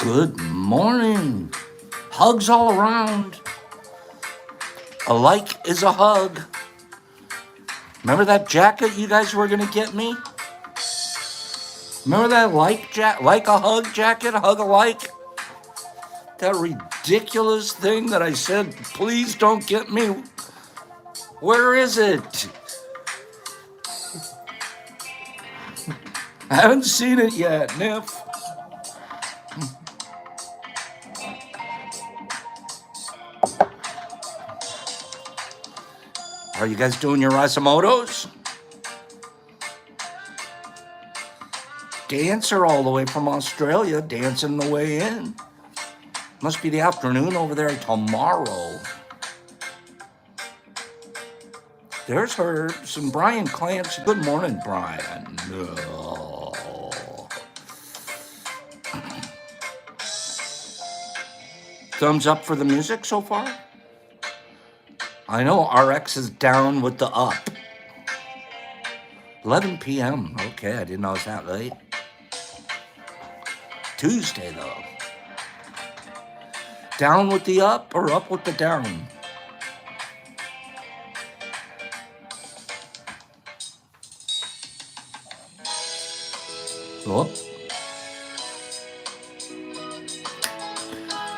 Good morning. Hugs all around. A like is a hug. Remember that jacket you guys were gonna get me? Remember that like a hug jacket, hug a like? That ridiculous thing that I said, please don't get me. Where is it? I haven't seen it yet, Niff. Are you guys doing your Rasimotos? Dancer all the way from Australia, dancing the way in. Must be the afternoon over there tomorrow. There's Herbs and Brian Clancy. Good morning, Brian. Oh. Thumbs up for the music so far? I know RX is down with the up. 11 p.m. Okay, I didn't know it was that late. Tuesday, though. Down with the up or up with the down? Oh.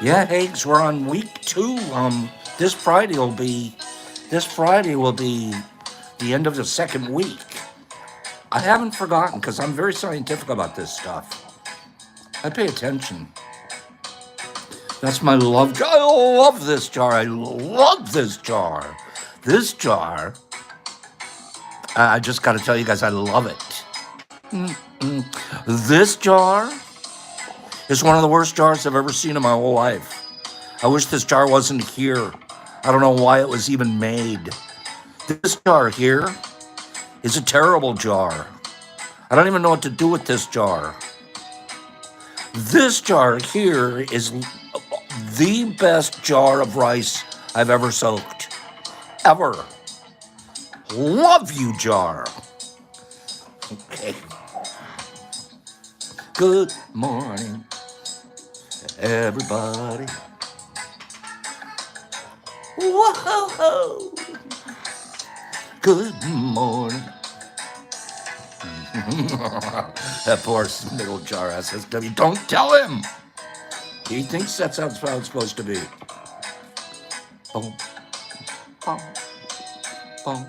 Yeah, Hags, we're on week 2. This Friday will be the end of the second week. I haven't forgotten because I'm very scientific about this stuff. I pay attention. That's my love jar. I love this jar. I love this jar. This jar, I just got to tell you guys, I love it. This jar is one of the worst jars I've ever seen in my whole life. I wish this jar wasn't here. I don't know why it was even made. This jar here is a terrible jar. I don't even know what to do with this jar. This jar here is the best jar of rice I've ever soaked. Ever. Love you, jar. Okay. Good morning, everybody. Whoa! Good morning. That poor middle jar SSW. Don't tell him. He thinks that's how it's supposed to be. Boom, boom, boom.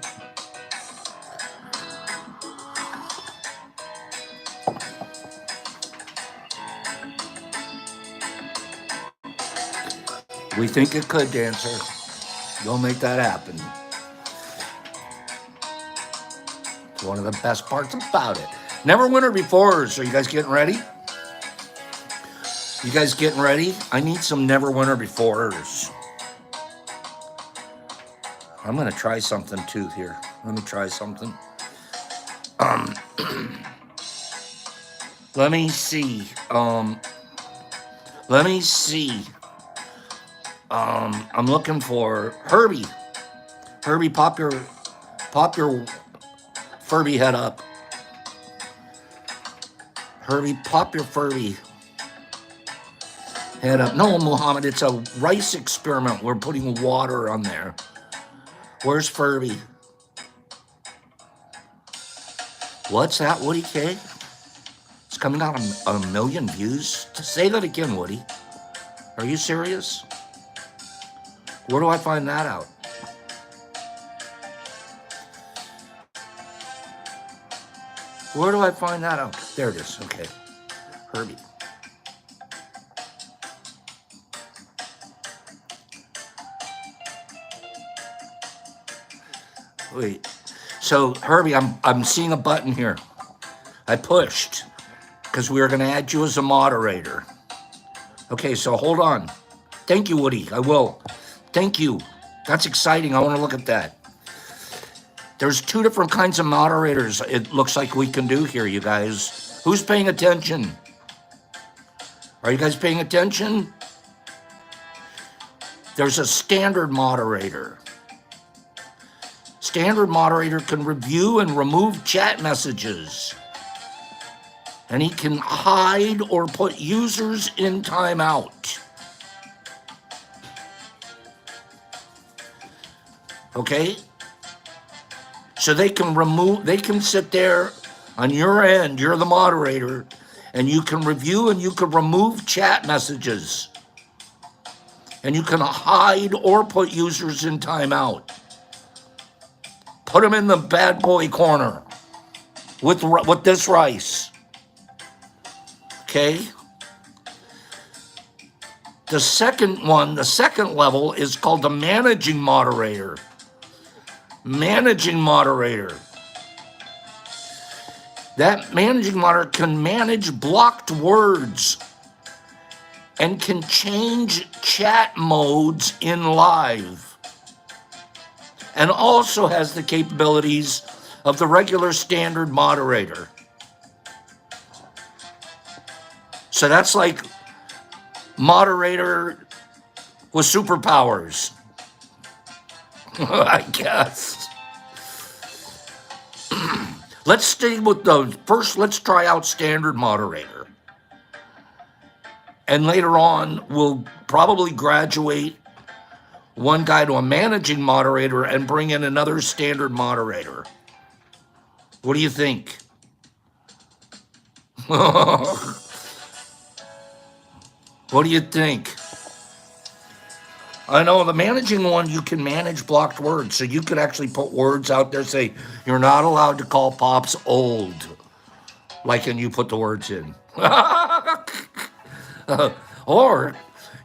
We think it could, Dancer. You'll make that happen. It's one of the best parts about it. Never winter befores. Are you guys getting ready? You guys getting ready? I need some never winter befores. I'm gonna try something too here. Let me try something. Let me see. Let me see. I'm looking for Herbie. Herbie, pop your Furby head up. Herbie, pop your Furby head up. No, Muhammad, it's a rice experiment. We're putting water on there. Where's Furby? What's that, Woody K? It's coming out a million views. Say that again, Woody. Are you serious? Where do I find that out? Where do I find that out? There it is. Okay. Herbie. Wait. So, Herbie, I'm seeing a button here. I pushed because we were going to add you as a moderator. Okay, so hold on. Thank you, Woody. I will. Thank you. That's exciting. I want to look at that. There's 2 different kinds of moderators it looks like we can do here, you guys. Who's paying attention? Are you guys paying attention? There's a standard moderator. Standard moderator can review and remove chat messages. And he can hide or put users in timeout. Okay? So they can sit there on your end, you're the moderator, and you can review and you can remove chat messages. And you can hide or put users in timeout. Put them in the bad boy corner with this rice. Okay? The second level is called the managing moderator. Managing moderator. That managing moderator can manage blocked words and can change chat modes in live. And also has the capabilities of the regular standard moderator. So that's like moderator with superpowers, I guess. Let's stay with those. First, let's try out standard moderator. And later on, we'll probably graduate one guy to a managing moderator and bring in another standard moderator. What do you think? What do you think? I know the managing one, you can manage blocked words. So you could actually put words out there, say, you're not allowed to call Pops old. Like, and you put the words in. Or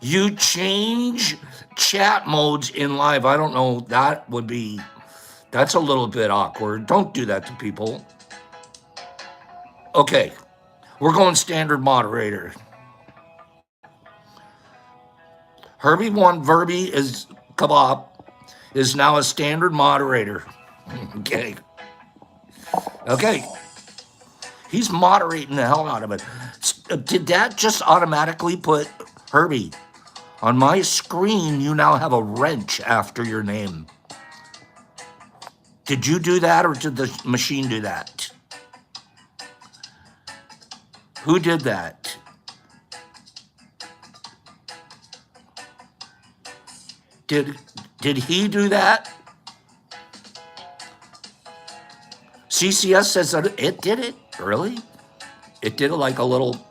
you change chat modes in live. I don't know, that's a little bit awkward. Don't do that to people. Okay, we're going standard moderator. Herbie One Verby is Kebab is now a standard moderator. Okay. Okay. He's moderating the hell out of it. Did that just automatically put Herbie? On my screen, you now have a wrench after your name. Did you do that or did the machine do that? Who did that? Did he do that? CCS says that it did it. Really? It did it like a little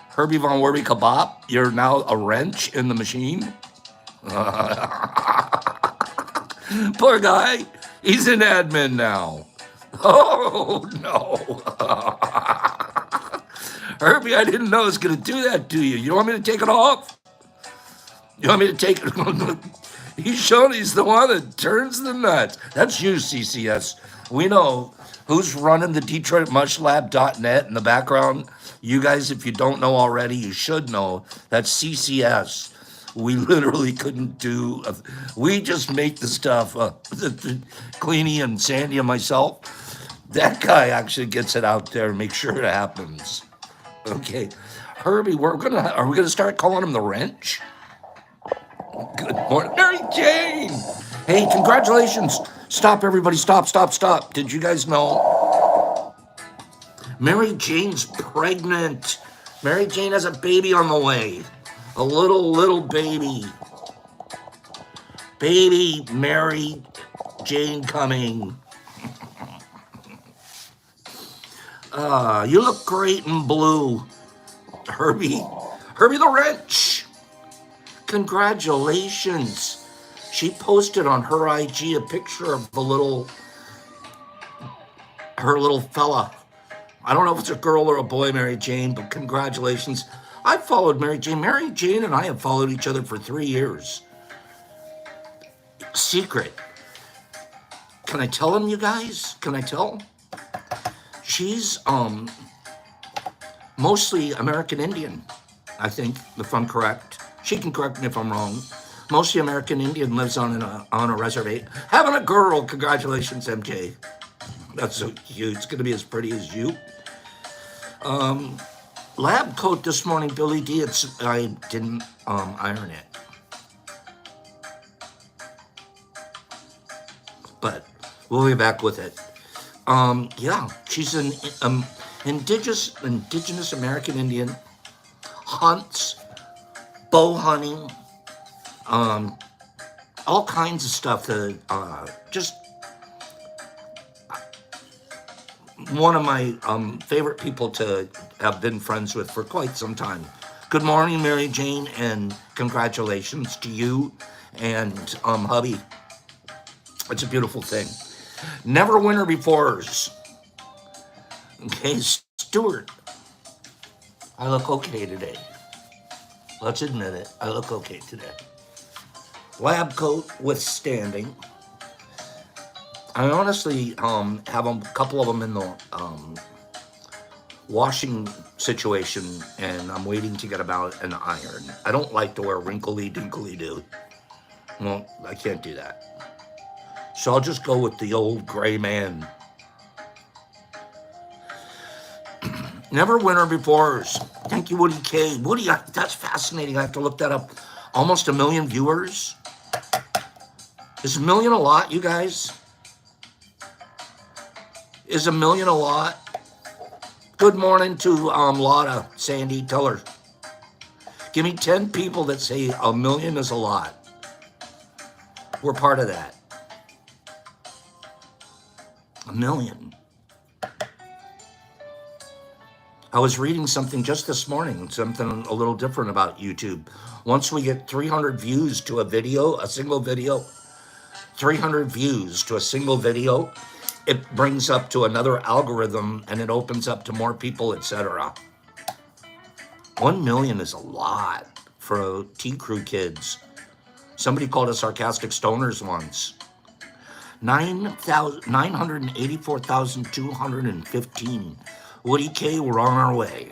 Herbie Von Werby Kebab. You're now a wrench in the machine. Poor guy. He's an admin now. Oh, no. Herbie, I didn't know it was going to do that to you. You want me to take it off? You want me to take it? He's shown he's the one that turns the nuts. That's you, CCS. We know who's running the DetroitMushLab.net in the background. You guys, if you don't know already, you should know. That's CCS. We literally couldn't do. We just make the stuff. Cleanie and Sandy and myself. That guy actually gets it out there and makes sure it happens. Okay, Herbie, are we gonna start calling him the wrench? Good morning, Mary Jane. Hey, congratulations! Stop, everybody! Stop! Stop! Stop! Did you guys know Mary Jane's pregnant? Mary Jane has a baby on the way. A little baby. Baby Mary Jane coming. You look great in blue. Herbie the wrench. Congratulations. She posted on her IG a picture of her little fella. I don't know if it's a girl or a boy, Mary Jane, but congratulations. I followed Mary Jane. Mary Jane and I have followed each other for 3 years. Secret. Can I tell him, you guys? Can I tell? She's mostly American Indian, I think, if I'm correct. She can correct me if I'm wrong. Mostly American Indian, lives on a reservation. Having a girl, congratulations, MJ. That's so cute. It's going to be as pretty as you. Lab coat this morning, Billy D. I didn't iron it. But we'll be back with it. Yeah, she's an indigenous American Indian hunts, bow hunting, all kinds of stuff. That just one of my favorite people to have been friends with for quite some time. Good morning, Mary Jane, and congratulations to you and hubby. It's a beautiful thing. Never winter befores. Okay, Stuart, I look okay today. Let's admit it. I look okay today. Lab coat withstanding. I honestly have a couple of them in the washing situation, and I'm waiting to get about an iron. I don't like to wear wrinkly dinkly do. Well, I can't do that. So I'll just go with the old gray man. Never winter befores. Thank you, Woody K. Woody, that's fascinating. I have to look that up. Almost 1 million viewers. Is 1 million a lot, you guys? Is 1 million a lot? Good morning to Lotta, Sandy. Tell her. Give me 10 people that say 1 million is a lot. We're part of that. 1 million. I was reading something just this morning, something a little different about YouTube. Once we get 300 views to a video, a single video, 300 views to a single video, it brings up to another algorithm and it opens up to more people, etc. 1 million is a lot for T Crew kids. Somebody called us sarcastic stoners once. 984,215. Woody K, we're on our way.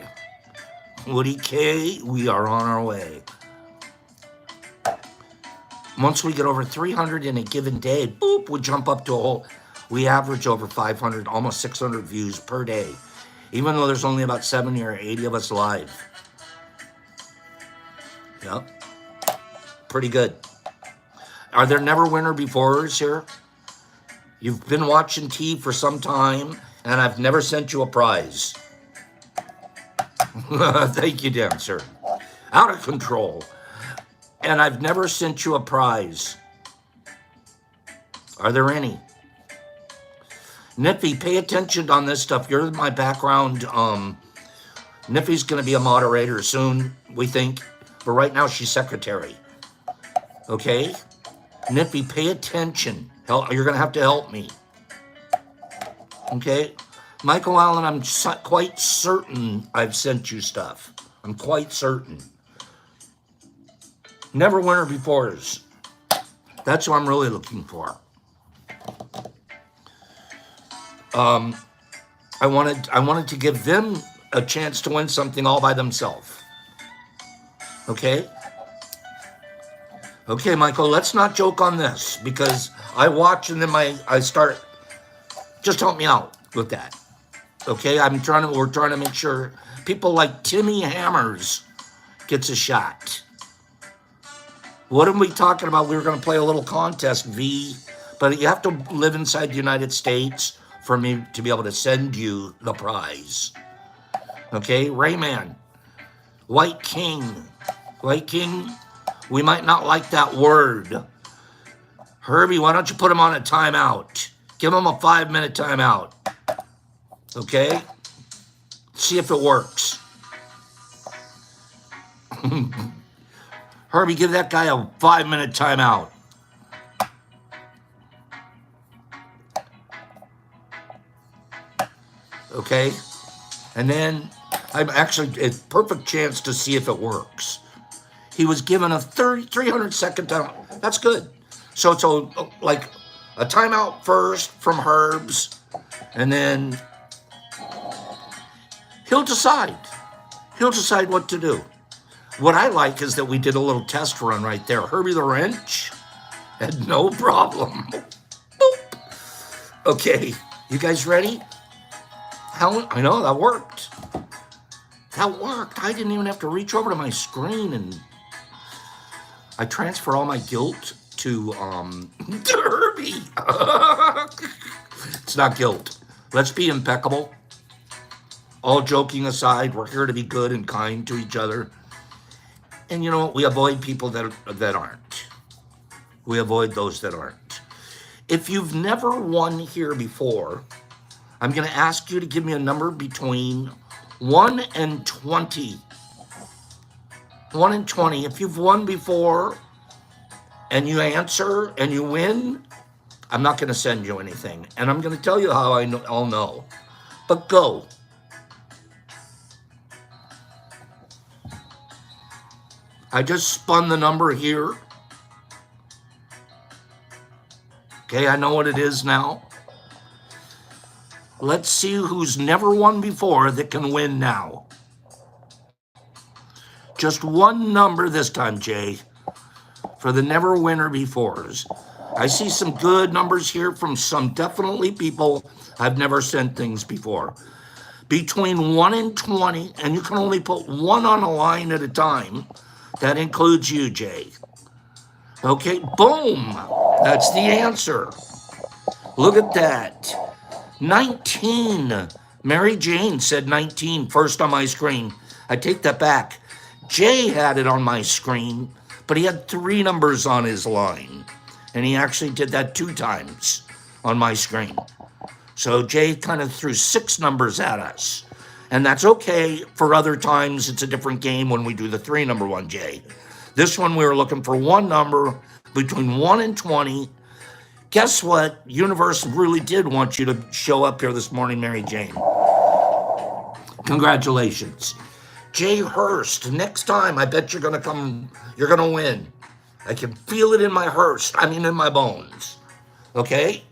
Woody K, we are on our way. Once we get over 300 in a given day, boop, we jump up to a whole, we average over 500, almost 600 views per day, even though there's only about 70 or 80 of us live. Yep, pretty good. Are there never winter befores here? You've been watching T for some time, and I've never sent you a prize. Thank you, Dancer. Out of control. And I've never sent you a prize. Are there any? Niffy, pay attention on this stuff. You're my background. Niffy's going to be a moderator soon, we think. But right now, she's secretary. Okay? Niffy, pay attention. You're going to have to help me. Okay? Michael Allen, I'm quite certain I've sent you stuff. I'm quite certain. Never winter befores. That's what I'm really looking for. I wanted to give them a chance to win something all by themselves. Okay? Okay, Michael, let's not joke on this because I watch and then I start. Just help me out with that. Okay, we're trying to make sure people like Timmy Hammers gets a shot. What are we talking about? We were going to play a little contest, V, but you have to live inside the United States for me to be able to send you the prize. Okay, Rayman, White King, we might not like that word. Herbie, why don't you put him on a timeout? Give him a 5-minute timeout. Okay? See if it works. Herbie, give that guy a 5-minute timeout. Okay? And then I'm actually, it's a perfect chance to see if it works. He was given a 300-second timeout. That's good. So it's like a timeout first from Herbs, and then he'll decide. He'll decide what to do. What I like is that we did a little test run right there. Herbie the Wrench had no problem. Boop. Okay, you guys ready? I know, that worked. That worked. I didn't even have to reach over to my screen, and I transfer all my guilt to Herbie. It's not guilt. Let's be impeccable. all joking aside, we're here to be good and kind to each other. And you know what? We avoid people that aren't. We avoid those that aren't. If you've never won here before, I'm going to ask you to give me a number between 1 and 20. 1 and 20. If you've won before and you answer and you win, I'm not going to send you anything. And I'm going to tell you how I'll know. But go. I just spun the number here. Okay, I know what it is now. Let's see who's never won before that can win now. Just one number this time, Jay, for the never winner befores. I see some good numbers here from some definitely people I've never sent things before. Between 1 and 20, and you can only put one on a line at a time. That includes you, Jay. Okay, boom. That's the answer. Look at that. 19. Mary Jane said 19 first on my screen. I take that back. Jay had it on my screen, but he had 3 numbers on his line. And he actually did that 2 times on my screen. So Jay kind of threw 6 numbers at us. And that's okay. For other times, it's a different game when we do the 3-number one, Jay. This one, we were looking for one number between 1 and 20. Guess what? Universe really did want you to show up here this morning, Mary Jane. Congratulations. Jay Hurst, next time, I bet you're going to come, you're going to win. I can feel it in my in my bones. Okay?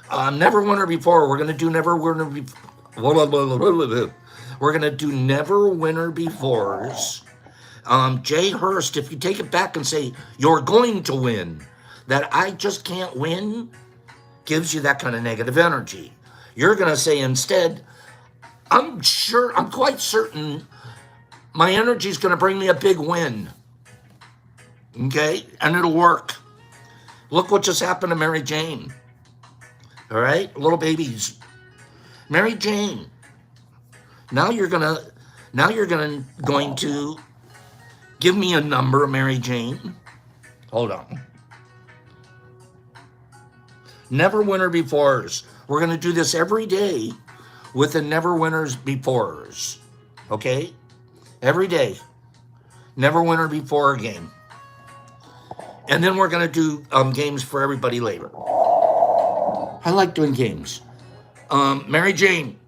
Never winner before. We're going to do never winner before. We're going to do never winner befores. Jay Hurst, if you take it back and say, you're going to win, that I just can't win, gives you that kind of negative energy. You're going to say instead, I'm quite certain my energy is going to bring me a big win. Okay? And it'll work. Look what just happened to Mary Jane. All right? Little babies. Mary Jane. Now you're going to give me a number, Mary Jane. Hold on. Never winner befores. We're going to do this every day with the never winners befores. Okay? Every day. Never winner before game. And then we're going to do games for everybody later. I like doing games. Mary Jane.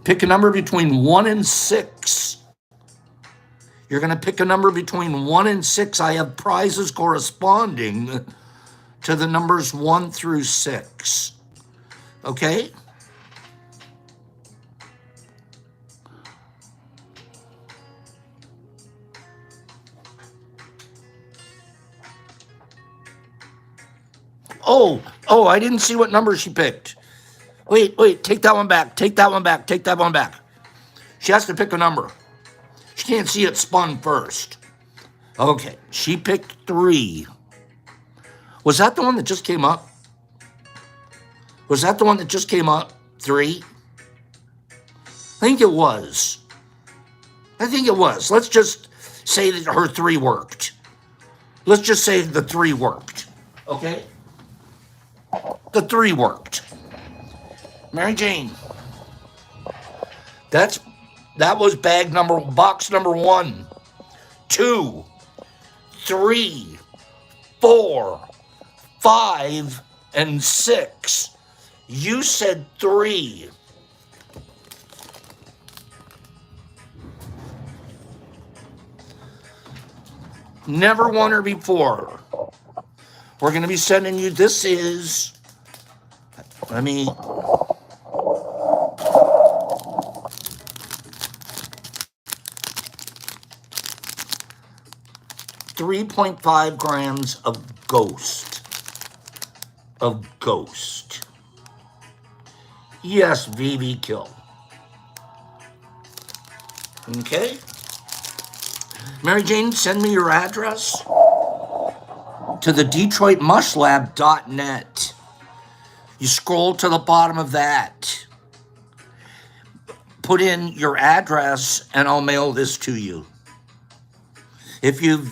Pick a number between 1 and 6. You're going to pick a number between 1 and 6. I have prizes corresponding to the numbers 1 through 6. Okay? Oh, I didn't see what number she picked. Wait, take that one back. Take that one back. She has to pick a number. She can't see it spun first. Okay, she picked 3. Was that the one that just came up? 3? I think it was. Let's just say that her 3 worked. Let's just say the 3 worked. Okay? The 3 worked. Mary Jane. That was box number 1, 2, 3, 4, 5, and 6. You said 3. Never won her before. We're going to be sending you, this is, 3.5 grams of ghost. Yes, VV kill. Okay. Mary Jane, send me your address to the DetroitMushLab.net. You scroll to the bottom of that, put in your address, and I'll mail this to you. If you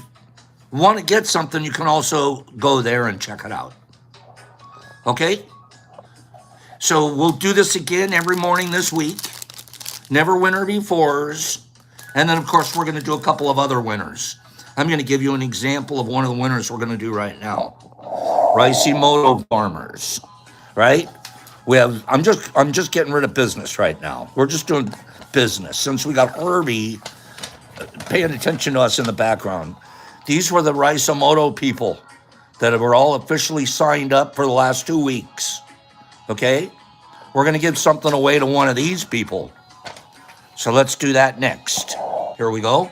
want to get something, you can also go there and check it out. Okay? So we'll do this again every morning this week. Never winner befores. And then, of course, we're going to do a couple of other winners. I'm going to give you an example of one of the winners we're going to do right now. Ricimoto farmers, right? We have. I'm just getting rid of business right now. We're just doing business since we got Herbie paying attention to us in the background. These were the Ricimoto people that were all officially signed up for the last 2 weeks. Okay, we're going to give something away to one of these people. So let's do that next. Here we go.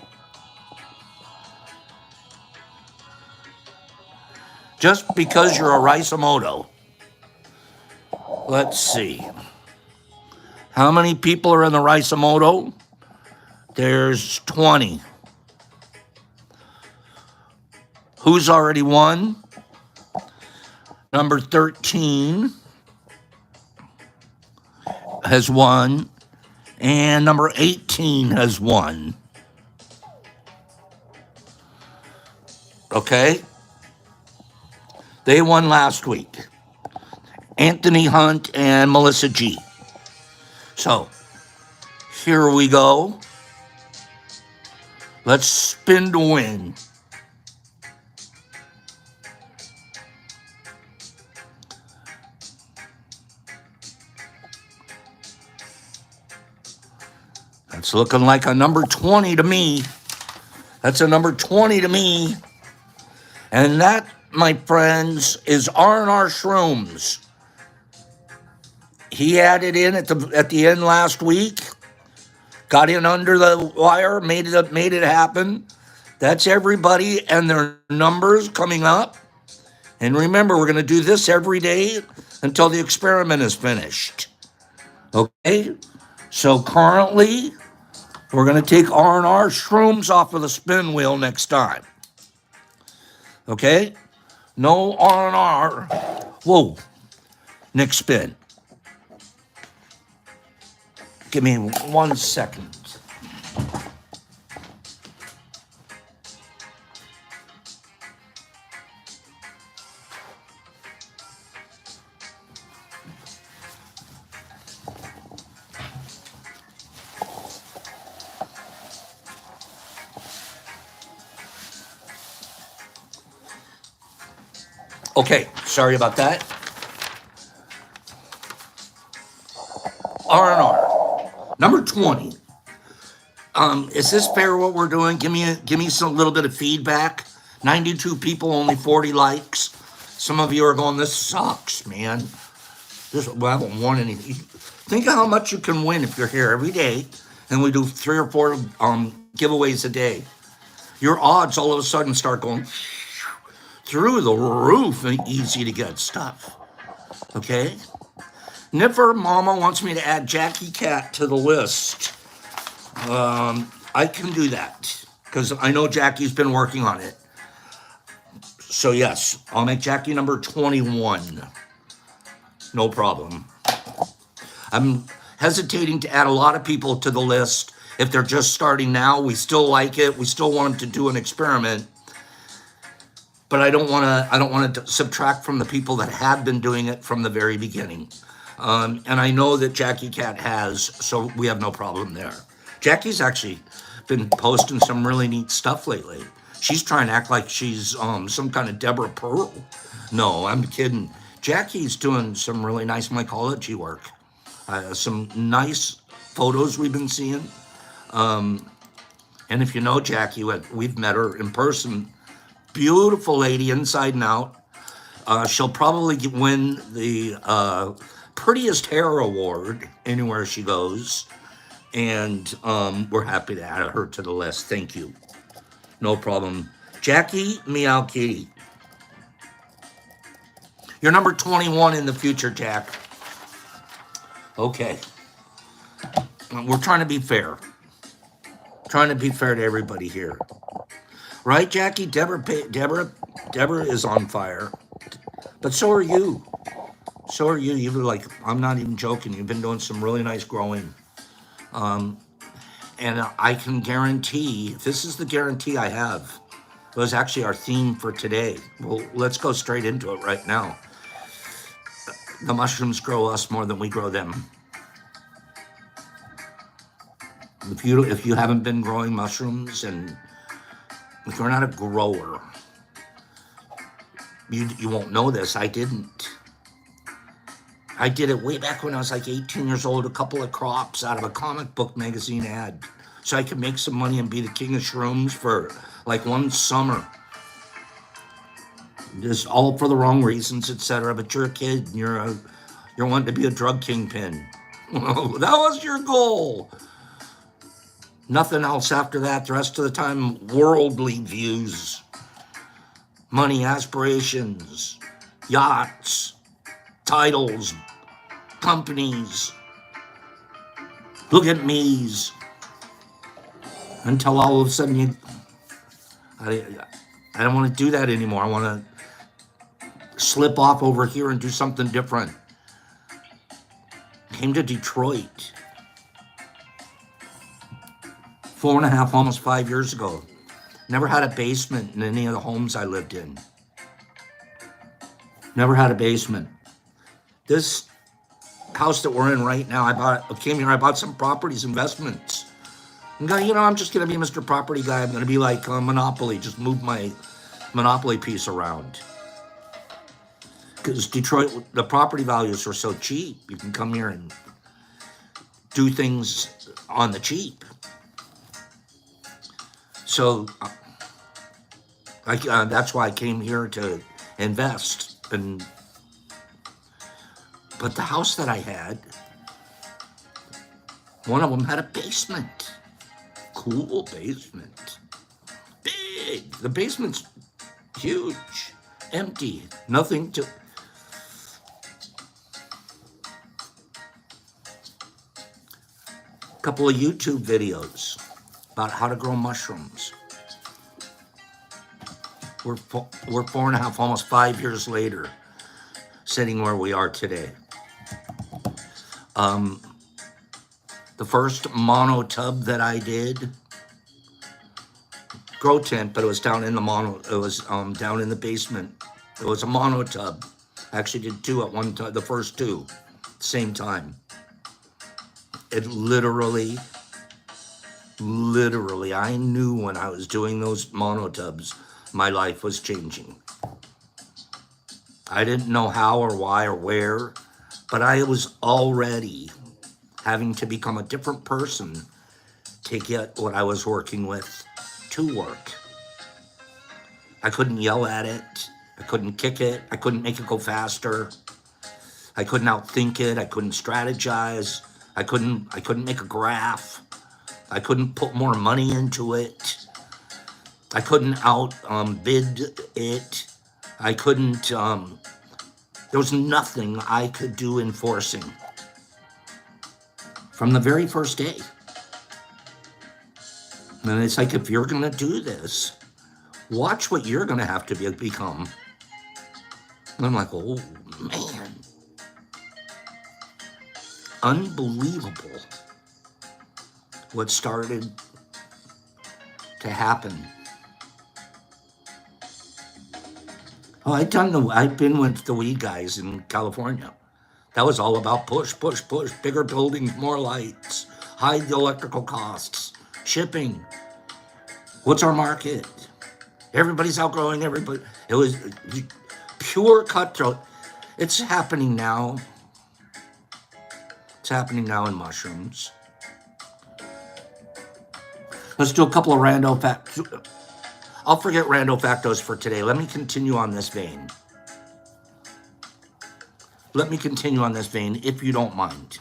Just because you're a Ricimoto. Let's see. How many people are in the Ricimoto? There's 20. Who's already won? Number 13 has won. And number 18 has won. Okay? They won last week. Anthony Hunt and Melissa G. So, here we go. Let's spin to win. That's looking like a number 20 to me. That's a number 20 to me. And that, my friends, is R&R Shrooms. He added in at the end last week. Got in under the wire, made it happen. That's everybody and their numbers coming up. And remember, we're going to do this every day until the experiment is finished. Okay? So currently, we're going to take R&R Shrooms off of the spin wheel next time. Okay? No R&R. Whoa. Next spin. Give me 1 second. Okay, sorry about that. R&R. Number 20. Is this fair what we're doing? Give me some little bit of feedback. 92 people, only 40 likes. Some of you are going, this sucks, man. I haven't won anything. Think of how much you can win if you're here every day, and we do 3 or 4 giveaways a day. Your odds all of a sudden start going through the roof and easy to get stuff. Okay? Nipper Mama wants me to add Jackie Cat to the list. I can do that because I know Jackie's been working on it. So yes, I'll make Jackie number 21. No problem. I'm hesitating to add a lot of people to the list. If they're just starting now, we still like it. We still want them to do an experiment. But I don't want to subtract from the people that have been doing it from the very beginning. And I know that Jackie Cat has, so we have no problem there. Jackie's actually been posting some really neat stuff lately. She's trying to act like she's some kind of Deborah Pearl. No, I'm kidding. Jackie's doing some really nice mycology work. Some nice photos we've been seeing. And if you know Jackie, we've met her in person. Beautiful lady inside and out. She'll probably win the prettiest hair award anywhere she goes. And we're happy to add her to the list. Thank you. No problem. Jackie Meow Kitty. You're number 21 in the future, Jack. Okay. We're trying to be fair. Trying to be fair to everybody here. Right, Jackie? Deborah is on fire. But so are you. So are you. You've like, I'm not even joking. You've been doing some really nice growing. And I can guarantee, this is the guarantee I have. It was actually our theme for today. Well, let's go straight into it right now. The mushrooms grow us more than we grow them. If you haven't been growing mushrooms, and if you're not a grower, you won't know this. I didn't. I did it way back when I was like 18 years old, a couple of crops out of a comic book magazine ad. So I could make some money and be the king of shrooms for like one summer. Just all for the wrong reasons, etc. But you're a kid and you're wanting to be a drug kingpin. That was your goal. Nothing else after that. The rest of the time, worldly views, money, aspirations, yachts, titles, companies, look at me's, until all of a sudden I don't want to do that anymore. I want to slip off over here and do something different. Came to Detroit 4.5, almost 5 years ago. Never had a basement in any of the homes I lived in. Never had a basement. This house that we're in right now, I came here, I bought some properties, investments. And I'm just going to be Mr. Property Guy. I'm going to be like Monopoly, just move my Monopoly piece around. Because Detroit, the property values are so cheap. You can come here and do things on the cheap. So that's why I came here to invest. But the house that I had, one of them had a basement. Cool basement. Big. The basement's huge. Empty. Nothing to... Couple of YouTube videos about how to grow mushrooms. We're 4.5, almost 5 years later, sitting where we are today. The first mono tub that I did, grow tent, but it was down in the down in the basement. It was a mono tub. I actually did two at one time, the first two, same time. It literally, I knew when I was doing those mono tubs, my life was changing. I didn't know how or why or where, but I was already having to become a different person to get what I was working with to work. I couldn't yell at it. I couldn't kick it. I couldn't make it go faster. I couldn't outthink it. I couldn't strategize. I couldn't make a graph. I couldn't put more money into it. I couldn't bid it. I couldn't, there was nothing I could do enforcing from the very first day. And it's like, if you're going to do this, watch what you're going to have to become. And I'm like, oh, man. Unbelievable what started to happen. Oh, I've been with the weed guys in California. That was all about push, bigger buildings, more lights, hide the electrical costs, shipping. What's our market? Everybody's outgrowing everybody. It was pure cutthroat. It's happening now. It's happening now in mushrooms. Let's do a couple of rando facts. I'll forget rando factos for today. Let me continue on this vein. If you don't mind.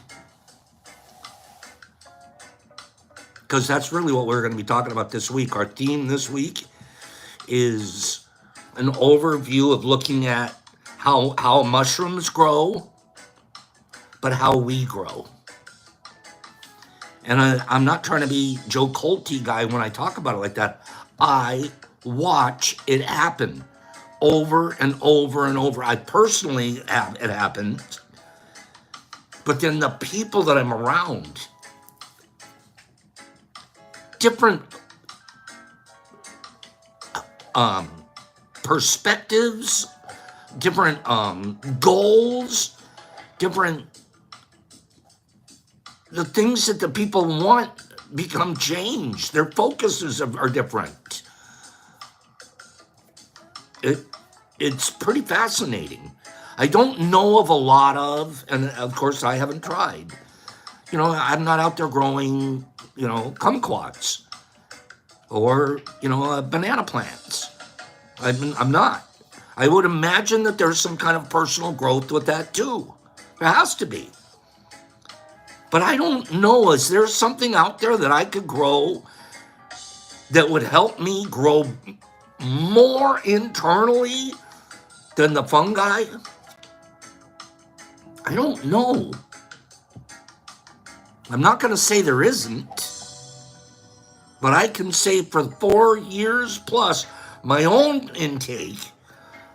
Because that's really what we're going to be talking about this week. Our theme this week is an overview of looking at how mushrooms grow, but how we grow. And I'm not trying to be Joe Culty guy when I talk about it like that. I watch it happen. over and over and over. I personally have it happened, but then the people that I'm around, different perspectives, different goals, different, the things that the people want become changed. Their focuses are different. It's pretty fascinating. I don't know of a lot of, and of course I haven't tried. I'm not out there growing, kumquats or, banana plants. I'm not. I would imagine that there's some kind of personal growth with that too. There has to be. But I don't know, is there something out there that I could grow that would help me grow more internally than the fungi? I don't know. I'm not going to say there isn't, but I can say for 4 years plus my own intake,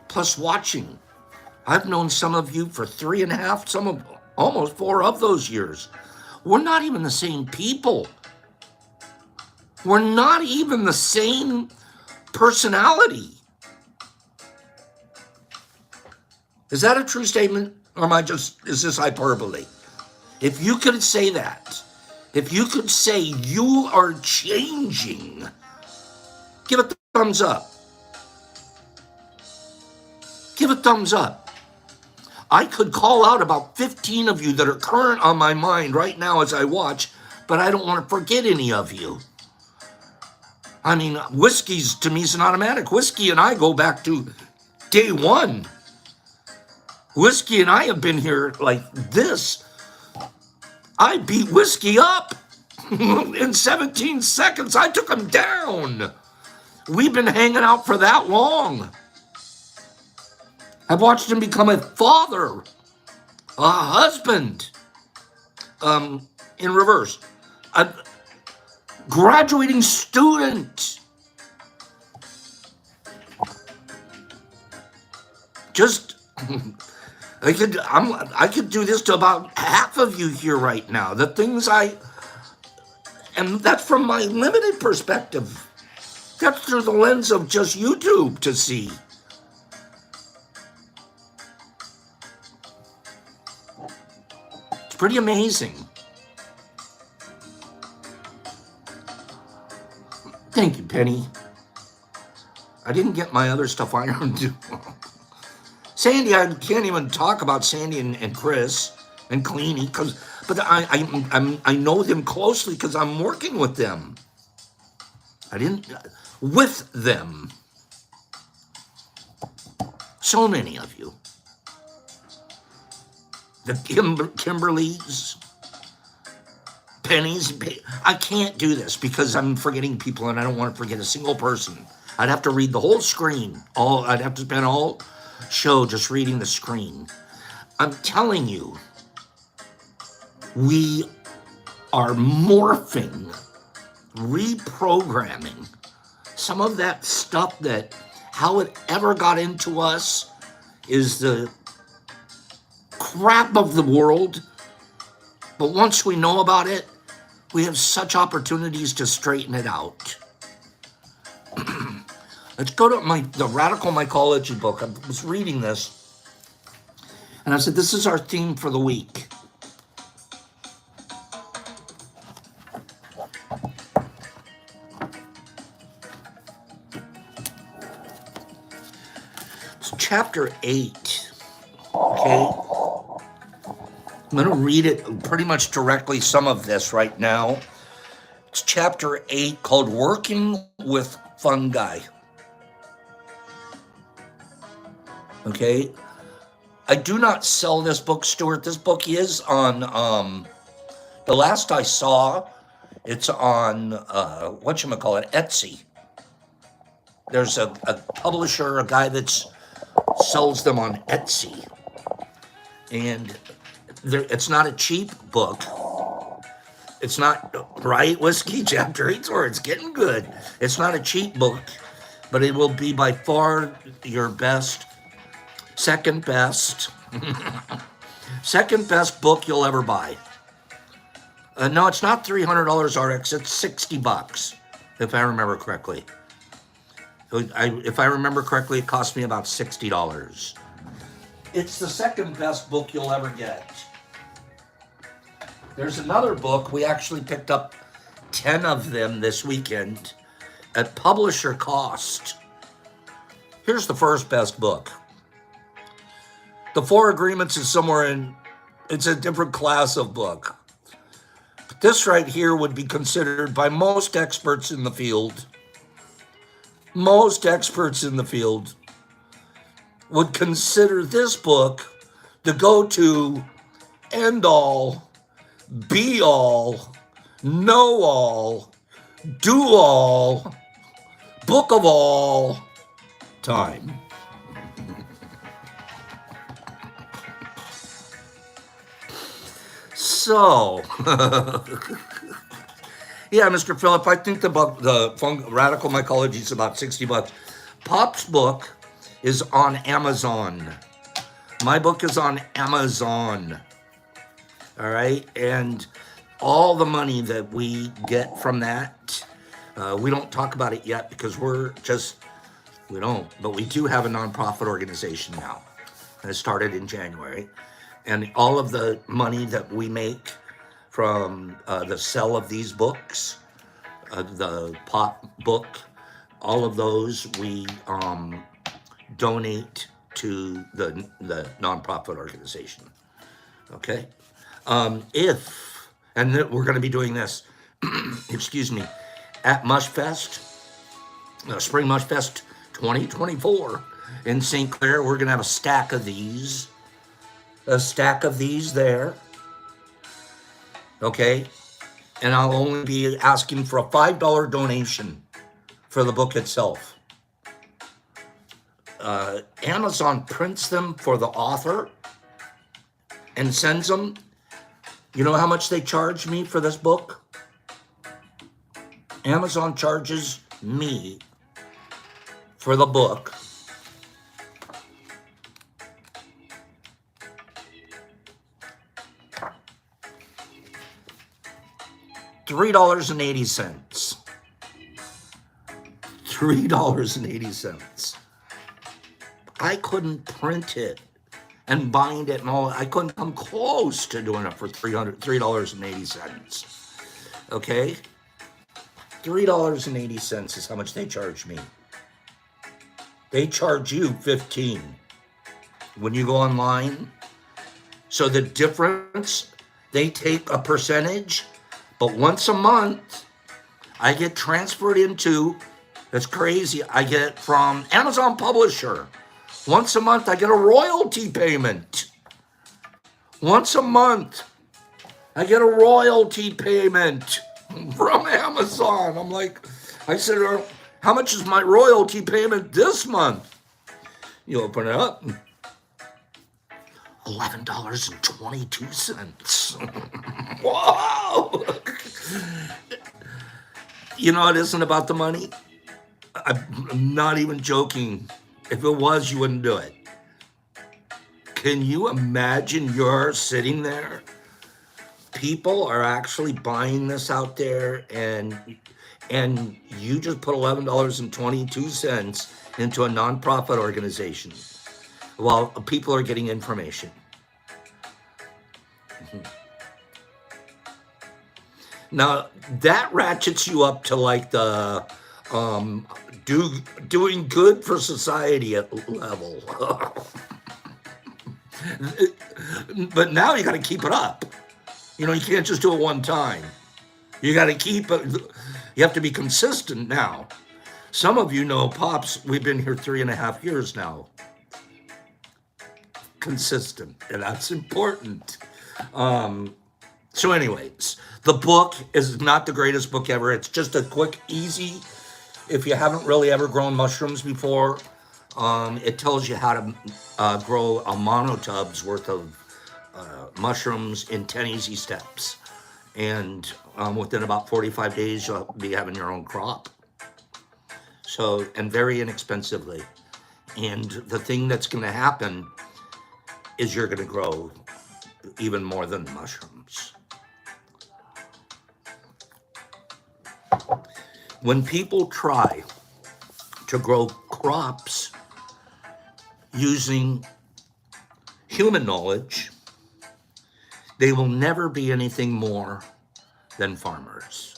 plus watching, I've known some of you for 3.5, some of almost 4 of those years. We're not even the same people. We're not even the same personality. Is that a true statement? Or is this hyperbole? If you could say that, if you could say you are changing, give a thumbs up. Give a thumbs up. I could call out about 15 of you that are current on my mind right now as I watch, but I don't want to forget any of you. I mean, whiskey's to me is an automatic. Whiskey and I go back to day one. Whiskey and I have been here like this. I beat Whiskey up in 17 seconds. I took him down. We've been hanging out for that long. I've watched him become a father, a husband, in reverse, a graduating student. Just, I could do this to about half of you here right now. The things and that's from my limited perspective. That's through the lens of just YouTube to see. It's pretty amazing. Thank you, Penny. I didn't get my other stuff ironed. Sandy, I can't even talk about Sandy and Chris and Cleany, but I know them closely because I'm working with them. With them. So many of you. The Kimberlys, Pennies. I can't do this because I'm forgetting people and I don't want to forget a single person. I'd have to read the whole screen. I'd have to spend all show just reading the screen. I'm telling you, we are morphing, reprogramming some of that stuff that how it ever got into us is the crap of the world. But once we know about it, we have such opportunities to straighten it out. Let's go to the Radical Mycology book. I was reading this, and I said, this is our theme for the week. It's chapter 8, okay? I'm going to read it pretty much directly, some of this right now. It's chapter 8 called Working with Fungi. Okay, I do not sell this book, Stuart. This book is on, the last I saw, it's on, Etsy. There's a publisher, a guy that sells them on Etsy. And it's not a cheap book. It's not, right, Whiskey, chapter 8, or it's getting good. It's not a cheap book. but it will be by far your best, second best, second best book you'll ever buy. No, it's not $300 RX. It's $60, if I remember correctly. If I remember correctly, it cost me about $60. It's the second best book you'll ever get. There's another book. We actually picked up 10 of them this weekend at publisher cost. Here's the first best book. The Four Agreements is somewhere in, it's a different class of book. But this right here would be considered by most experts in the field. Most experts in the field would consider this book the go-to, end all, be all, know all, do all, book of all time. So, yeah, Mr. Phillip, I think the book, Radical Mycology, is about $60. Pop's book is on Amazon. My book is on Amazon. All right, and all the money that we get from that, we don't talk about it yet because we don't, but we do have a nonprofit organization now. And it started in January. And all of the money that we make from the sale of these books, the Pop book, all of those we donate to the nonprofit organization. Okay? And we're going to be doing this, excuse me, at Mushfest, Spring Mushfest 2024 in St. Clair. We're going to have a stack of these there. Okay? And I'll only be asking for a $5 donation for the book itself. Amazon prints them for the author and sends them. You know how much they charge me for this book? Amazon charges me for the book $3.80. $3.80. I couldn't print it and bind it and all. I couldn't come close to doing it for $3.80. Okay? $3.80 is how much they charge me. They charge you $15 when you go online. So the difference, they take a percentage, but once a month, I get transferred into, that's crazy, I get from Amazon Publisher. Once a month, I get a royalty payment. Once a month, I get a royalty payment from Amazon. I'm like, I said, how much is my royalty payment this month? You open it up, $11.22. Whoa! You know, it isn't about the money. I'm not even joking. If it was, you wouldn't do it. Can you imagine you're sitting there? People are actually buying this out there, and you just put $11.22 into a nonprofit organization while people are getting information. Now, that ratchets you up to like the doing good for society at level. But now you got to keep it up. You know, you can't just do it one time. You got to keep it. You have to be consistent now. Some of you know, Pops, we've been here 3.5 years now. Consistent, and that's important. So anyways, the book is not the greatest book ever. It's just a quick, easy, if you haven't really ever grown mushrooms before, it tells you how to grow a monotub's worth of mushrooms in 10 easy steps. And within about 45 days, you'll be having your own crop. So, and very inexpensively. And the thing that's going to happen is you're going to grow even more than mushrooms. When people try to grow crops using human knowledge, they will never be anything more than farmers.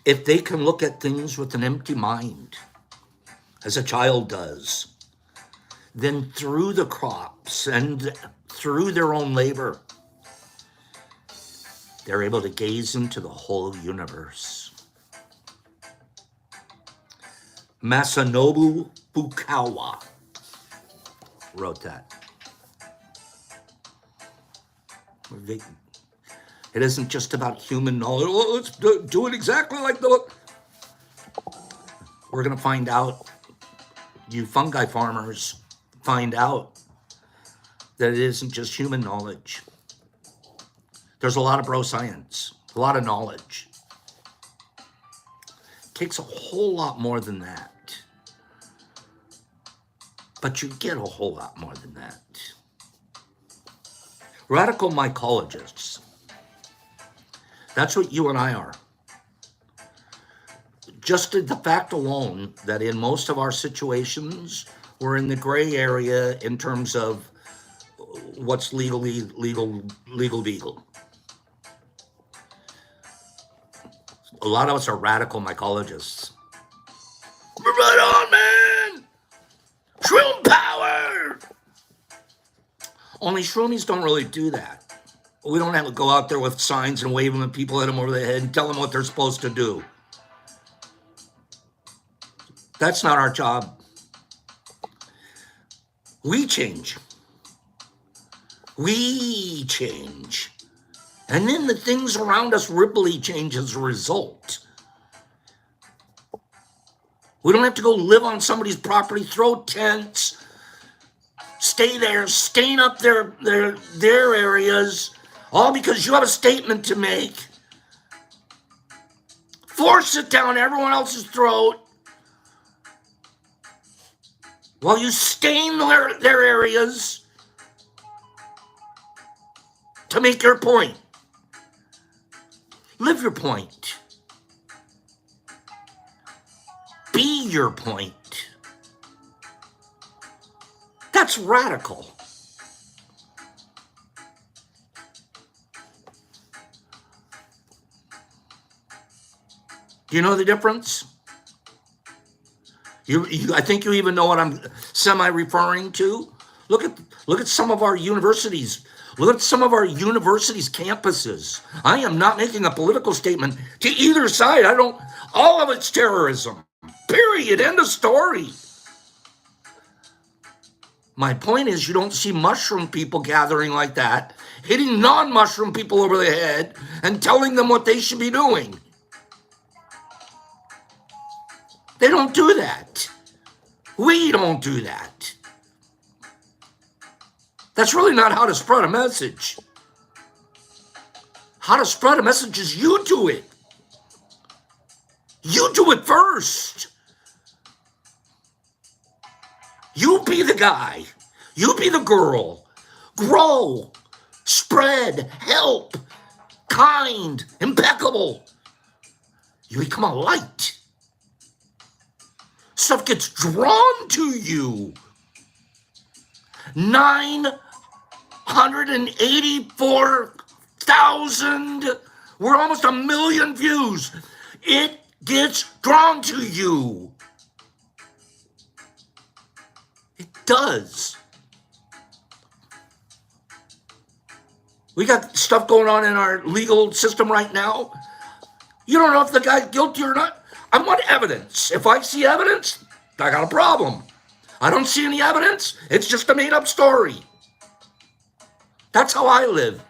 If they can look at things with an empty mind, as a child does, then through the crops and through their own labor, they're able to gaze into the whole universe. Masanobu Fukawa wrote that. It isn't just about human knowledge. Well, let's do it exactly like the... We're going to find out, you fungi farmers find out that it isn't just human knowledge. There's a lot of bro science, a lot of knowledge. It takes a whole lot more than that. But you get a whole lot more than that. Radical mycologists. That's what you and I are. Just the fact alone that in most of our situations, we're in the gray area in terms of what's legal. A lot of us are radical mycologists. Right on, man! Shroom power! Only shroomies don't really do that. We don't have to go out there with signs and wave them at people, hit them over the head and tell them what they're supposed to do. That's not our job. We change. We change. And then the things around us ripply change as a result. We don't have to go live on somebody's property, throw tents, stay there, stain up their areas, all because you have a statement to make. Force it down everyone else's throat while you stain their areas to make your point. Live your point. Be your point. That's radical. Do you know the difference? I think you even know what I'm semi-referring to. Look at some of our universities. Look at some of our universities' campuses. I am not making a political statement to either side. All of it's terrorism. Period. End of story. My point is you don't see mushroom people gathering like that, hitting non-mushroom people over the head and telling them what they should be doing. They don't do that. We don't do that. That's really not how to spread a message. How to spread a message is you do it. You do it first. You be the guy. You be the girl. Grow. Spread. Help. Kind. Impeccable. You become a light. Stuff gets drawn to you. 984,000. We're almost 1 million views. It gets drawn to you. It does. We got stuff going on in our legal system right now. You don't know if the guy's guilty or not. I want evidence. If I see evidence, I got a problem. I don't see any evidence. It's just a made-up story. That's how I live.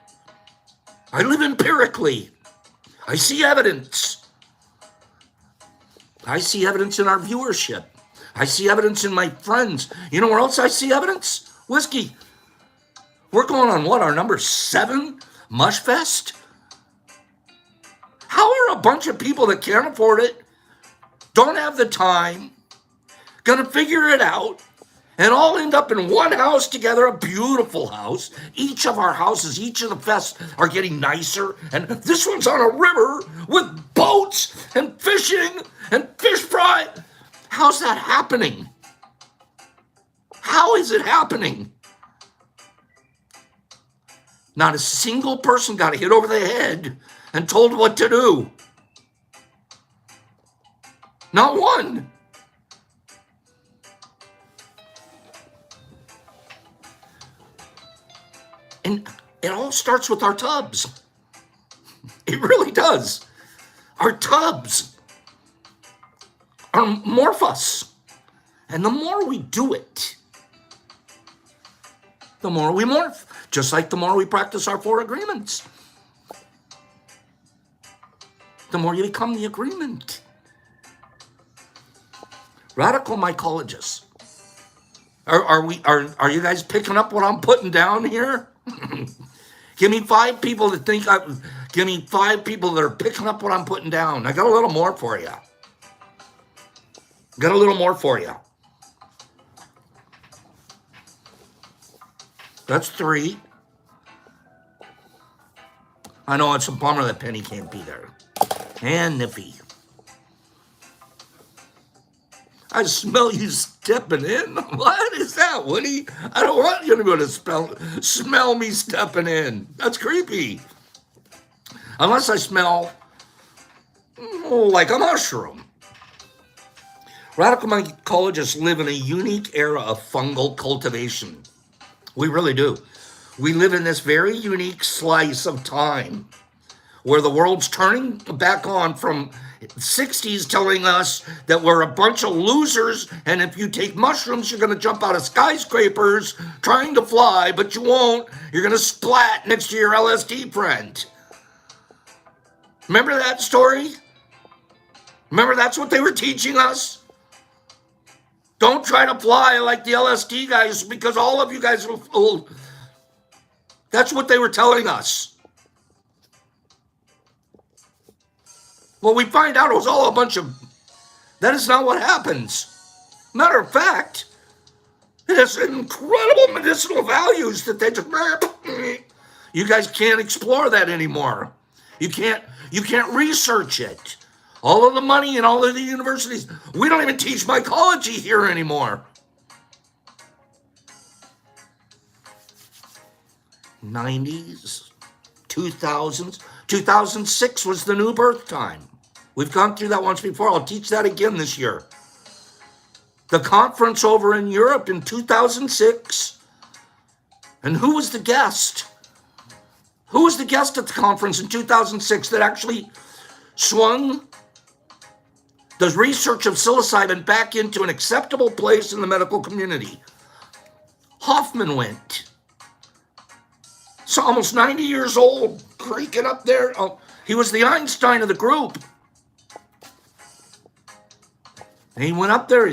I live empirically. I see evidence. I see evidence in our viewership. I see evidence in my friends. You know where else I see evidence? Whiskey. We're going on what, our number 7 Mush Fest? How are a bunch of people that can't afford it don't have the time, gonna figure it out, and all end up in one house together, a beautiful house. Each of our houses, each of the fests are getting nicer, and this one's on a river with boats and fishing and fish fry. How's that happening? How is it happening? Not a single person got hit over the head and told what to do. Not one. And it all starts with our tubs. It really does. Our tubs are morphous. And the more we do it, the more we morph. Just like the more we practice our 4 agreements, the more you become the agreement. Radical mycologists. Are you guys picking up what I'm putting down here? Give me 5 people that think give me 5 people that are picking up what I'm putting down. I got a little more for you. Got a little more for you. That's 3. I know it's a bummer that Penny can't be there. And Nippy. I smell you stepping in. What is that, Woody? I don't want you to go to smell me stepping in. That's creepy. Unless I smell like a mushroom. Radical mycologists live in a unique era of fungal cultivation. We really do. We live in this very unique slice of time where the world's turning back on from 60s telling us that we're a bunch of losers, and if you take mushrooms, you're going to jump out of skyscrapers trying to fly, but you won't. You're going to splat next to your LSD friend. Remember that story? Remember that's what they were teaching us? Don't try to fly like the LSD guys because all of you guys are old. That's what they were telling us. Well, we find out it was all a bunch of... That is not what happens. Matter of fact, it has incredible medicinal values that they just... You guys can't explore that anymore. You can't research it. All of the money in all of the universities, we don't even teach mycology here anymore. 90s, 2000s, 2006 was the new birth time. We've gone through that once before. I'll teach that again this year. The conference over in Europe in 2006. And who was the guest? Who was the guest at the conference in 2006 that actually swung the research of psilocybin back into an acceptable place in the medical community? Hoffman went. So almost 90 years old, creaking up there. Oh, he was the Einstein of the group. And he went up there.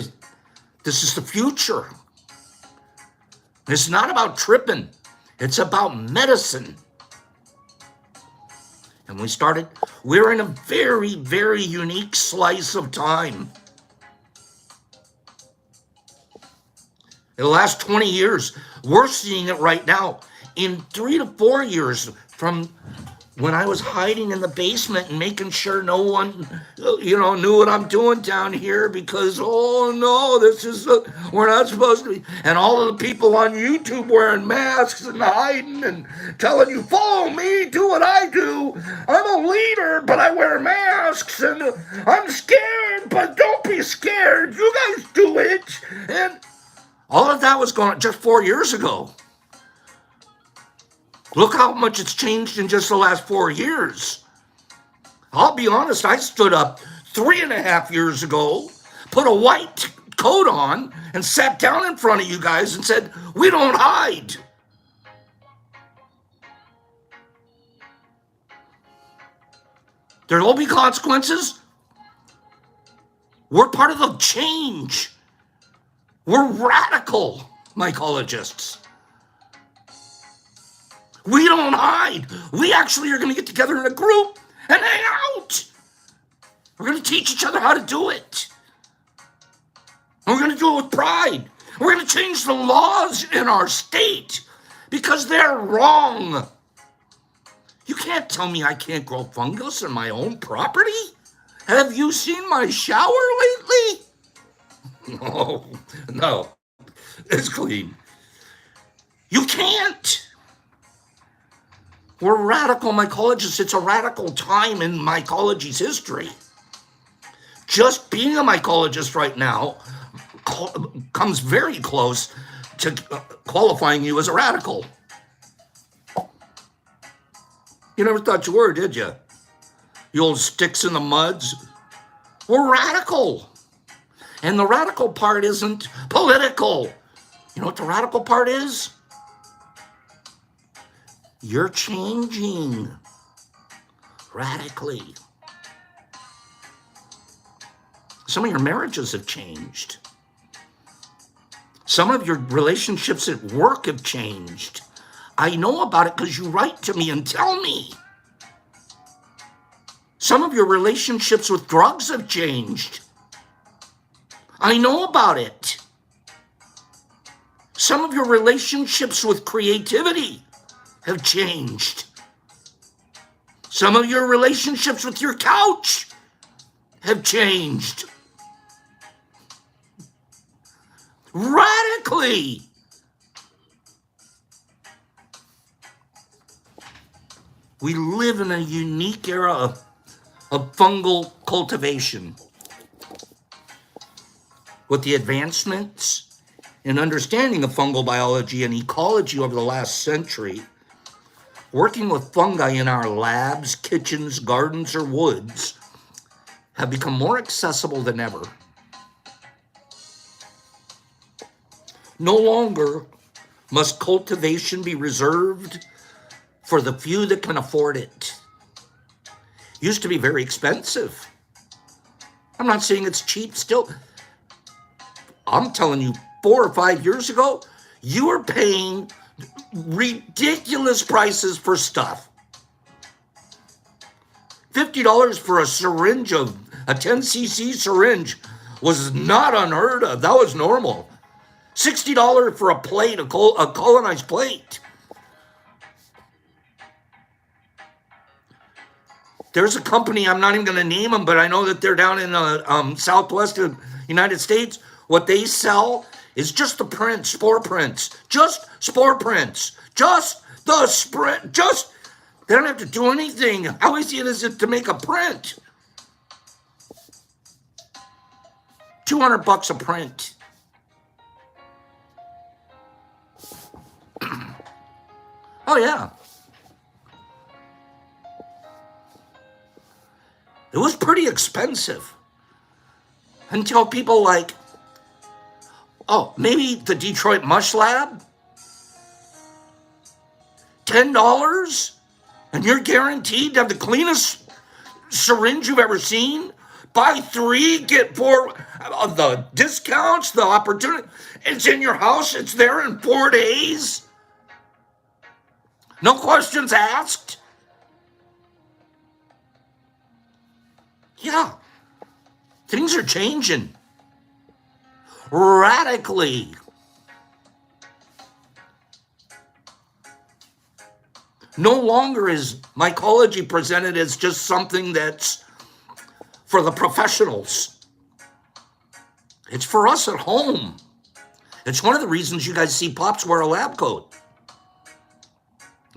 This is the future. It's not about tripping. It's about medicine. And we're in a very, very unique slice of time. In the last 20 years, we're seeing it right now. In 3 to 4 years from when I was hiding in the basement and making sure no one, knew what I'm doing down here because, oh no, we're not supposed to be. And all of the people on YouTube wearing masks and hiding and telling you, follow me, do what I do. I'm a leader, but I wear masks and I'm scared, but don't be scared. You guys do it. And all of that was going on just 4 years ago. Look how much it's changed in just the last 4 years. I'll be honest, I stood up 3.5 years ago, put a white coat on, and sat down in front of you guys and said, we don't hide. There will be consequences. We're part of the change. We're radical mycologists. We don't hide. We actually are going to get together in a group and hang out. We're going to teach each other how to do it. And we're going to do it with pride. We're going to change the laws in our state because they're wrong. You can't tell me I can't grow fungus on my own property. Have you seen my shower lately? No, no, it's clean. You can't. We're radical mycologists. It's a radical time in mycology's history. Just being a mycologist right now comes very close to qualifying you as a radical. You never thought you were, did you? You old sticks in the muds. We're radical. And the radical part isn't political. You know what the radical part is? You're changing radically. Some of your marriages have changed. Some of your relationships at work have changed. I know about it because you write to me and tell me. Some of your relationships with drugs have changed. I know about it. Some of your relationships with creativity have changed. Some of your relationships with your couch have changed. Radically. We live in a unique era of fungal cultivation. With the advancements in understanding of fungal biology and ecology over the last century, working with fungi in our labs, kitchens, gardens, or woods have become more accessible than ever. No longer must cultivation be reserved for the few that can afford it. It used to be very expensive. I'm not saying it's cheap still. I'm telling you, 4 or 5 years ago, you were paying ridiculous prices for stuff. $50 for a syringe of a 10cc syringe was not unheard of. That was normal. $60 for a plate, a colonized plate. There's a company, I'm not even going to name them, but I know that they're down in the southwest of the United States. What they sell is just the prints, spore prints. Just spore prints. Just the sprint. Just, they don't have to do anything. How easy it is to make a print? $200 a print. Oh, yeah. It was pretty expensive until people like, oh, maybe the Detroit Mush Lab, $10, and you're guaranteed to have the cleanest syringe you've ever seen. Buy 3, get 4 of the discounts, the opportunity. It's in your house. It's there in 4 days. No questions asked. Yeah, things are changing radically. No longer is mycology presented as just something that's for the professionals. It's for us at home. It's one of the reasons you guys see Pops wear a lab coat.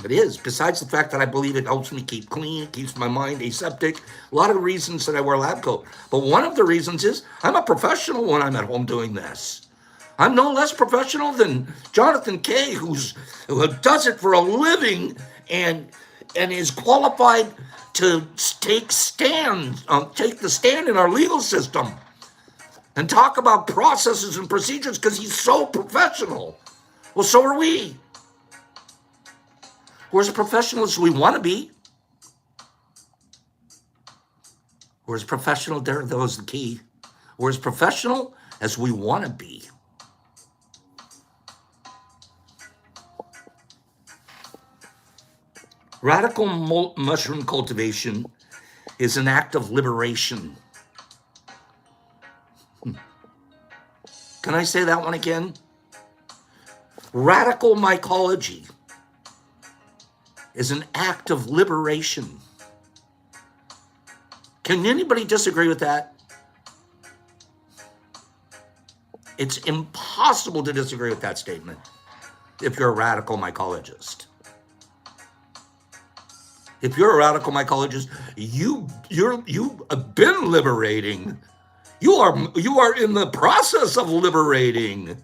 It is, besides the fact that I believe it helps me keep clean, keeps my mind aseptic. A lot of the reasons that I wear a lab coat. But one of the reasons is I'm a professional when I'm at home doing this. I'm no less professional than Jonathan Kay, who does it for a living and is qualified to take the stand in our legal system and talk about processes and procedures because he's so professional. Well, so are we. We're as professional as we want to be. We're as professional, that was the key. We're as professional as we want to be. Radical mushroom cultivation is an act of liberation. Can I say that one again? Radical mycology is an act of liberation. Can anybody disagree with that? It's impossible to disagree with that statement if you're a radical mycologist. If you're a radical mycologist, you have been liberating. You are in the process of liberating.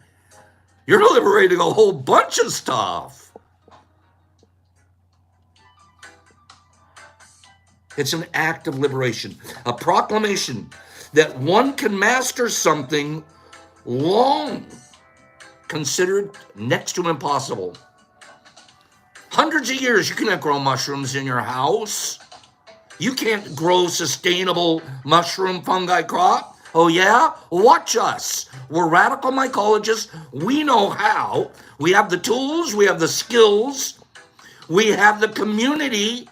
You're liberating a whole bunch of stuff. It's an act of liberation, a proclamation that one can master something long considered next to impossible. Hundreds of years you cannot grow mushrooms in your house. You can't grow sustainable mushroom fungi crop. Oh yeah? Watch us. We're radical mycologists. We know how. We have the tools, we have the skills, we have the community,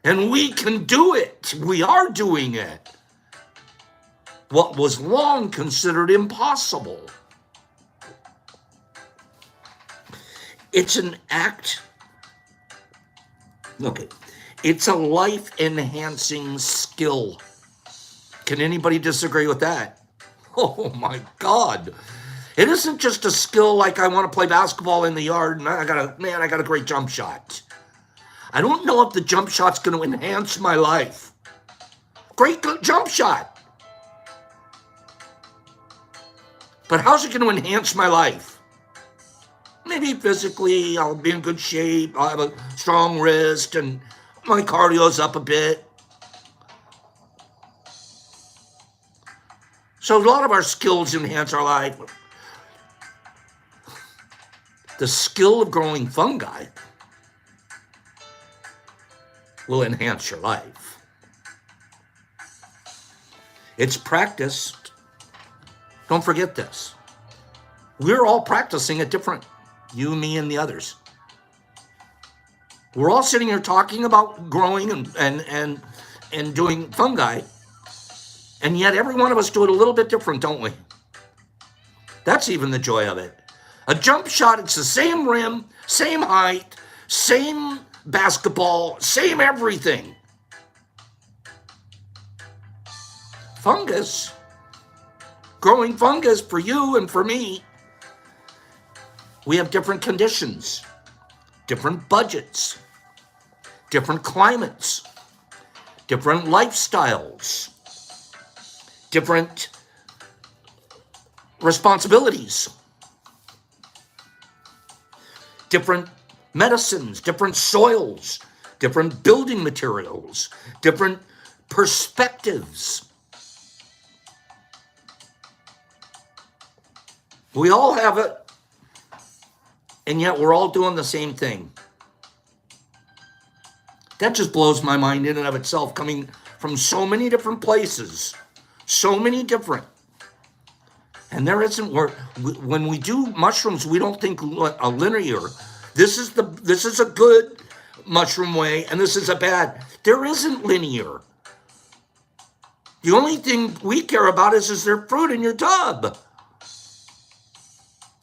and we can do it. We are doing it. What was long considered impossible. It's an act. Look, it's a life-enhancing skill. Can anybody disagree with that? Oh my God. It isn't just a skill like I want to play basketball in the yard and I got a great jump shot. I don't know if the jump shot's going to enhance my life. Great jump shot. But how's it going to enhance my life? Maybe physically, I'll be in good shape. I'll have a strong wrist and my cardio's up a bit. So a lot of our skills enhance our life. The skill of growing fungi will enhance your life. It's practiced. Don't forget this. We're all practicing it different. You, me, and the others. We're all sitting here talking about growing and doing fungi, and yet every one of us do it a little bit different, don't we? That's even the joy of it. A jump shot, it's the same rim, same height, same basketball, same everything. Fungus, growing fungus for you and for me, we have different conditions, different budgets, different climates, different lifestyles, different responsibilities, different medicines, different soils, different building materials, different perspectives. We all have it. And yet we're all doing the same thing. That just blows my mind in and of itself, coming from so many different places, so many different. And there isn't, when we do mushrooms, we don't think a linear. This is a good mushroom way, and this is a bad. There isn't linear. The only thing we care about is there fruit in your tub?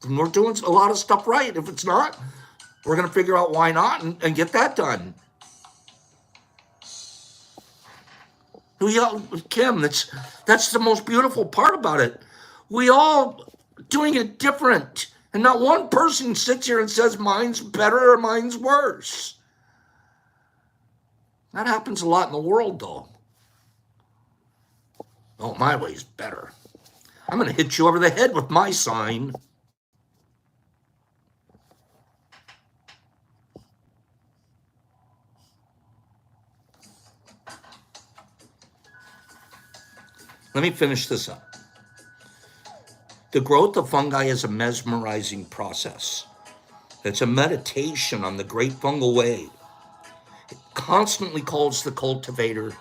And we're doing a lot of stuff right. If it's not, we're going to figure out why not and get that done. Kim, that's the most beautiful part about it. We all doing it different. And not one person sits here and says mine's better or mine's worse. That happens a lot in the world, though. Oh, my way's better. I'm going to hit you over the head with my sign. Let me finish this up. The growth of fungi is a mesmerizing process. It's a meditation on the great fungal way. It constantly calls the cultivator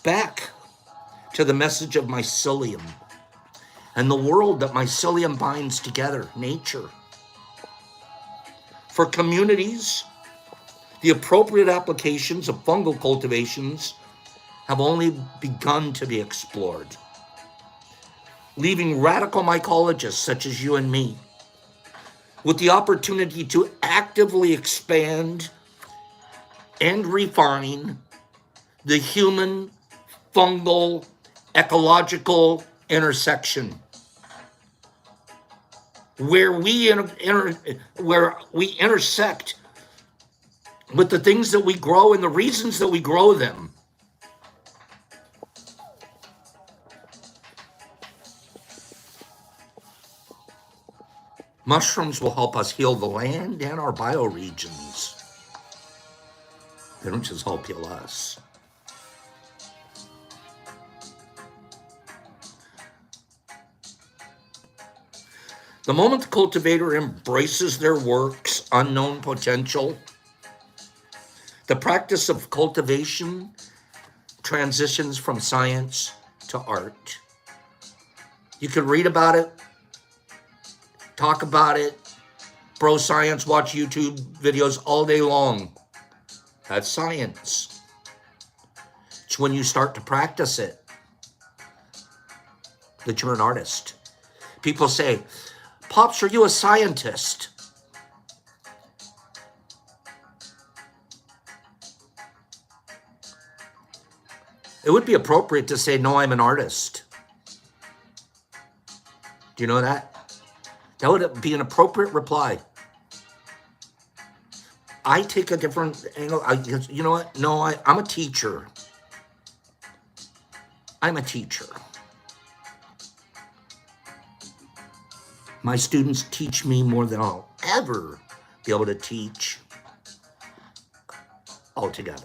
back to the message of mycelium and the world that mycelium binds together, nature. For communities, the appropriate applications of fungal cultivations have only begun to be explored. leaving radical mycologists such as you and me with the opportunity to actively expand and refine the human fungal ecological intersection where we intersect with the things that we grow and the reasons that we grow them. Mushrooms will help us heal the land and our bioregions. They don't just help heal us. The moment the cultivator embraces their work's unknown potential, the practice of cultivation transitions from science to art. You can read about it, talk about it, bro science, watch YouTube videos all day long. That's science. It's when you start to practice it that you're an artist. People say, Pops, are you a scientist? It would be appropriate to say, no, I'm an artist. Do you know that? That would be an appropriate reply. I take a different angle. You know what? No, I'm a teacher. I'm a teacher. My students teach me more than I'll ever be able to teach altogether.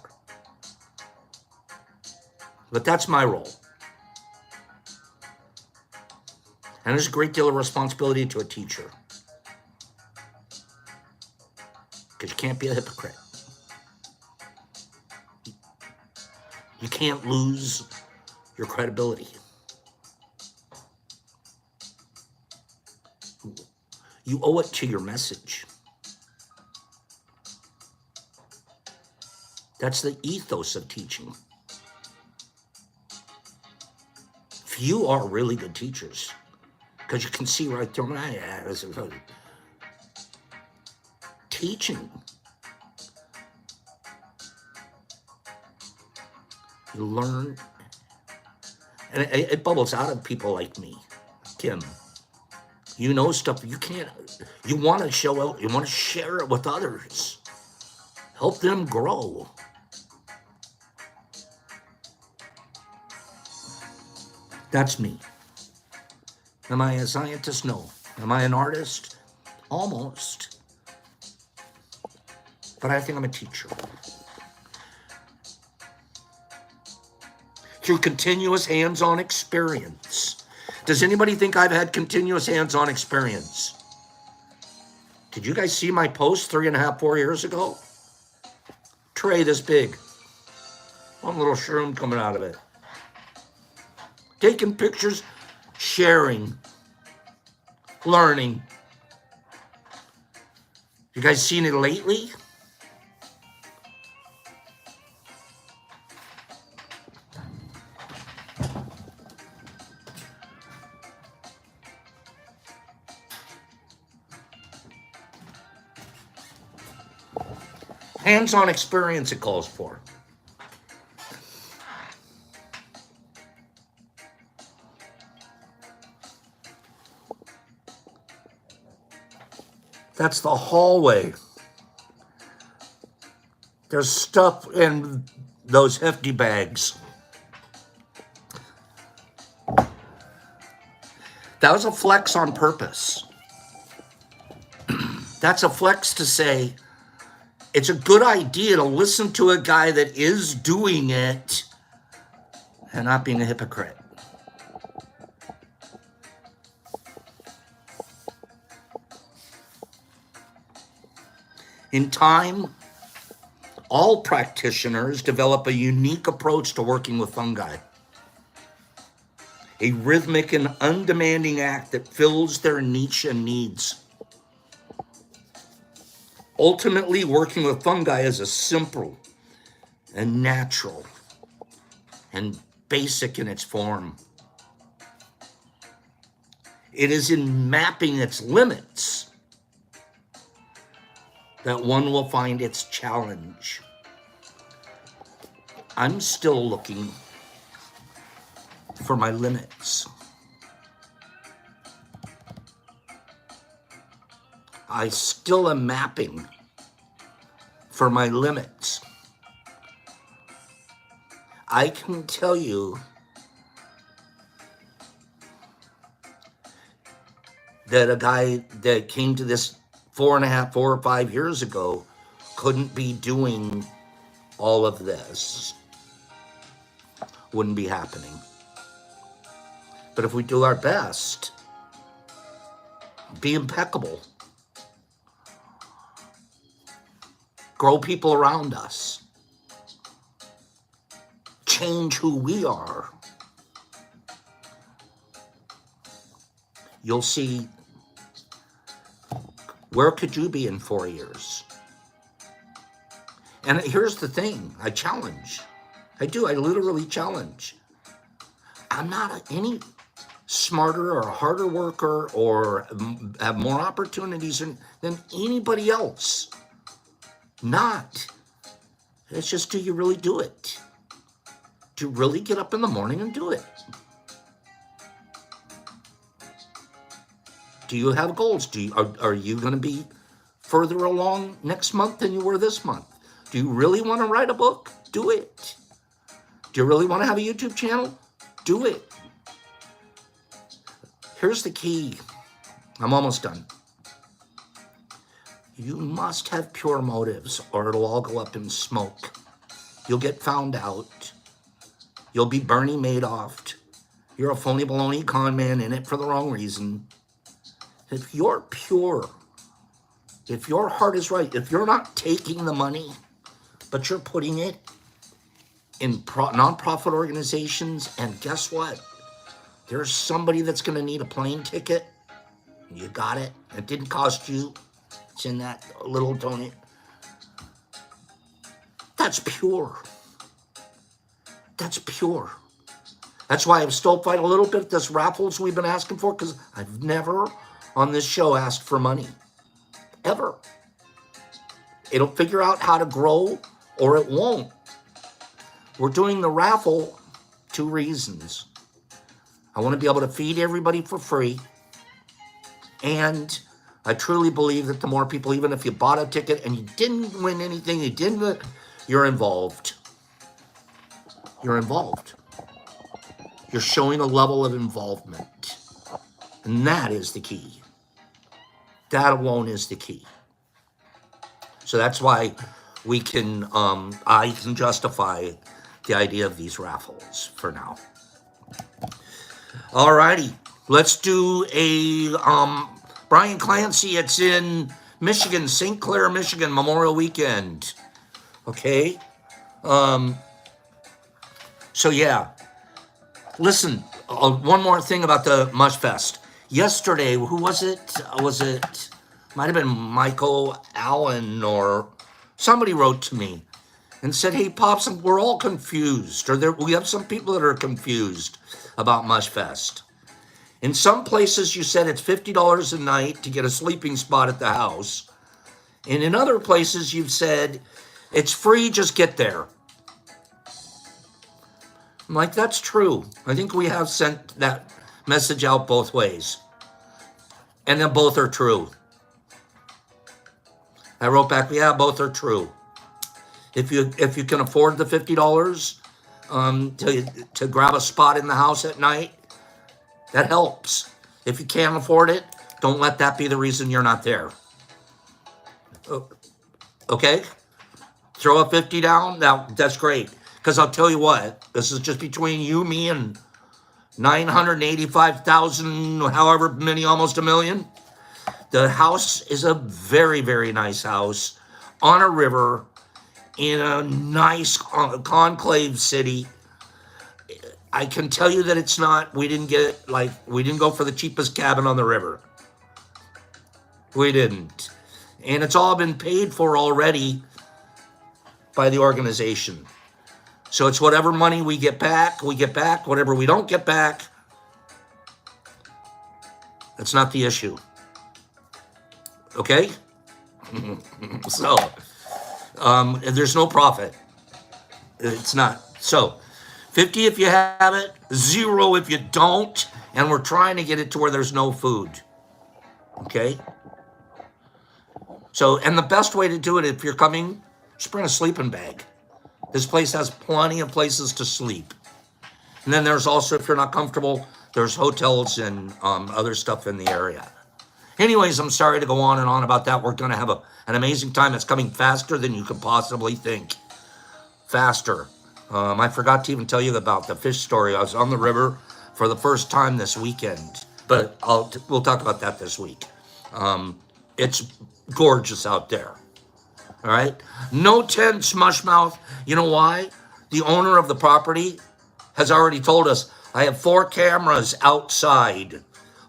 But that's my role. And there's a great deal of responsibility to a teacher. Because you can't be a hypocrite. You can't lose your credibility. You owe it to your message. That's the ethos of teaching. Few are really good teachers because you can see right through my eyes. Teaching. You learn. And it bubbles out of people like me, Kim. You know stuff you can't, you want to show out, you want to share it with others. Help them grow. That's me. Am I a scientist? No. Am I an artist? Almost. But I think I'm a teacher. Through continuous hands-on experience. Does anybody think I've had continuous hands-on experience? Did you guys see my post 3.5, 4 years ago? Tray this big. One little shroom coming out of it. Taking pictures, sharing, learning. You guys seen it lately? Hands-on experience it calls for. That's the hallway. There's stuff in those hefty bags. That was a flex on purpose. That's a flex to say, it's a good idea to listen to a guy that is doing it and not being a hypocrite. In time, all practitioners develop a unique approach to working with fungi. A rhythmic and undemanding act that fills their niche and needs. Ultimately, working with fungi is a simple and natural and basic in its form. It is in mapping its limits that one will find its challenge. I'm still looking for my limits. I still am mapping for my limits. I can tell you that a guy that came to this 4 or 5 years ago couldn't be doing all of this. Wouldn't be happening. But if we do our best, be impeccable, grow people around us, change who we are, you'll see, where could you be in 4 years? And here's the thing, I challenge. I do, I literally challenge. I'm not any smarter or harder worker or have more opportunities than anybody else. Not. It's just, do you really do it? Do you really get up in the morning and do it? Do you have goals? Are you going to be further along next month than you were this month? Do you really want to write a book? Do it. Do you really want to have a YouTube channel? Do it. Here's the key. I'm almost done. You must have pure motives or it'll all go up in smoke. You'll get found out. You'll be Bernie Madoffed. You're a phony baloney con man in it for the wrong reason. If you're pure, if your heart is right, if you're not taking the money, but you're putting it in nonprofit organizations, and guess what? There's somebody that's going to need a plane ticket. You got it. It didn't cost you. It's in that little donate. That's pure. That's pure. That's why I've still fight a little bit at this raffles we've been asking for, because I've never on this show asked for money. Ever. It'll figure out how to grow or it won't. We're doing the raffle, 2 reasons. I want to be able to feed everybody for free. And I truly believe that the more people, even if you bought a ticket and you didn't win anything, you're involved. You're involved. You're showing a level of involvement. And that is the key. That alone is the key. So that's why we can, I can justify the idea of these raffles for now. Alrighty, let's do a, Brian Clancy, it's in Michigan, St. Clair, Michigan, Memorial Weekend. Okay. So yeah, listen, one more thing about the Mush Fest. Yesterday, who was it? Might have been Michael Allen or somebody wrote to me and said, hey, Pops, we're all confused. We have some people that are confused about Mush Fest. In some places, you said it's $50 a night to get a sleeping spot at the house. And in other places, you've said it's free, just get there. I'm like, that's true. I think we have sent that message out both ways. And then both are true. I wrote back, yeah, both are true. If you can afford the $50 to grab a spot in the house at night, that helps. If you can't afford it, don't let that be the reason you're not there. Okay? Throw a 50 down. Now, that's great. Because I'll tell you what, this is just between you, me, and 985,000, however many, almost a million. The house is a very, very nice house on a river in a nice conclave city. I can tell you that it's not, we didn't go for the cheapest cabin on the river. We didn't. And it's all been paid for already by the organization. So it's whatever money we get back. Whatever we don't get back, That's not the issue. Okay? So, there's no profit. It's not. So, 50 if you have it, 0 if you don't, and we're trying to get it to where there's no food. Okay? So, and the best way to do it, if you're coming, just bring a sleeping bag. This place has plenty of places to sleep. And then there's also, if you're not comfortable, there's hotels and other stuff in the area. Anyways, I'm sorry to go on and on about that. We're going to have an amazing time. It's coming faster than you could possibly think. Faster. I forgot to even tell you about the fish story. I was on the river for the first time this weekend, but we'll talk about that this week. It's gorgeous out there. All right? No tents, Mushmouth. You know why? The owner of the property has already told us, I have 4 cameras outside,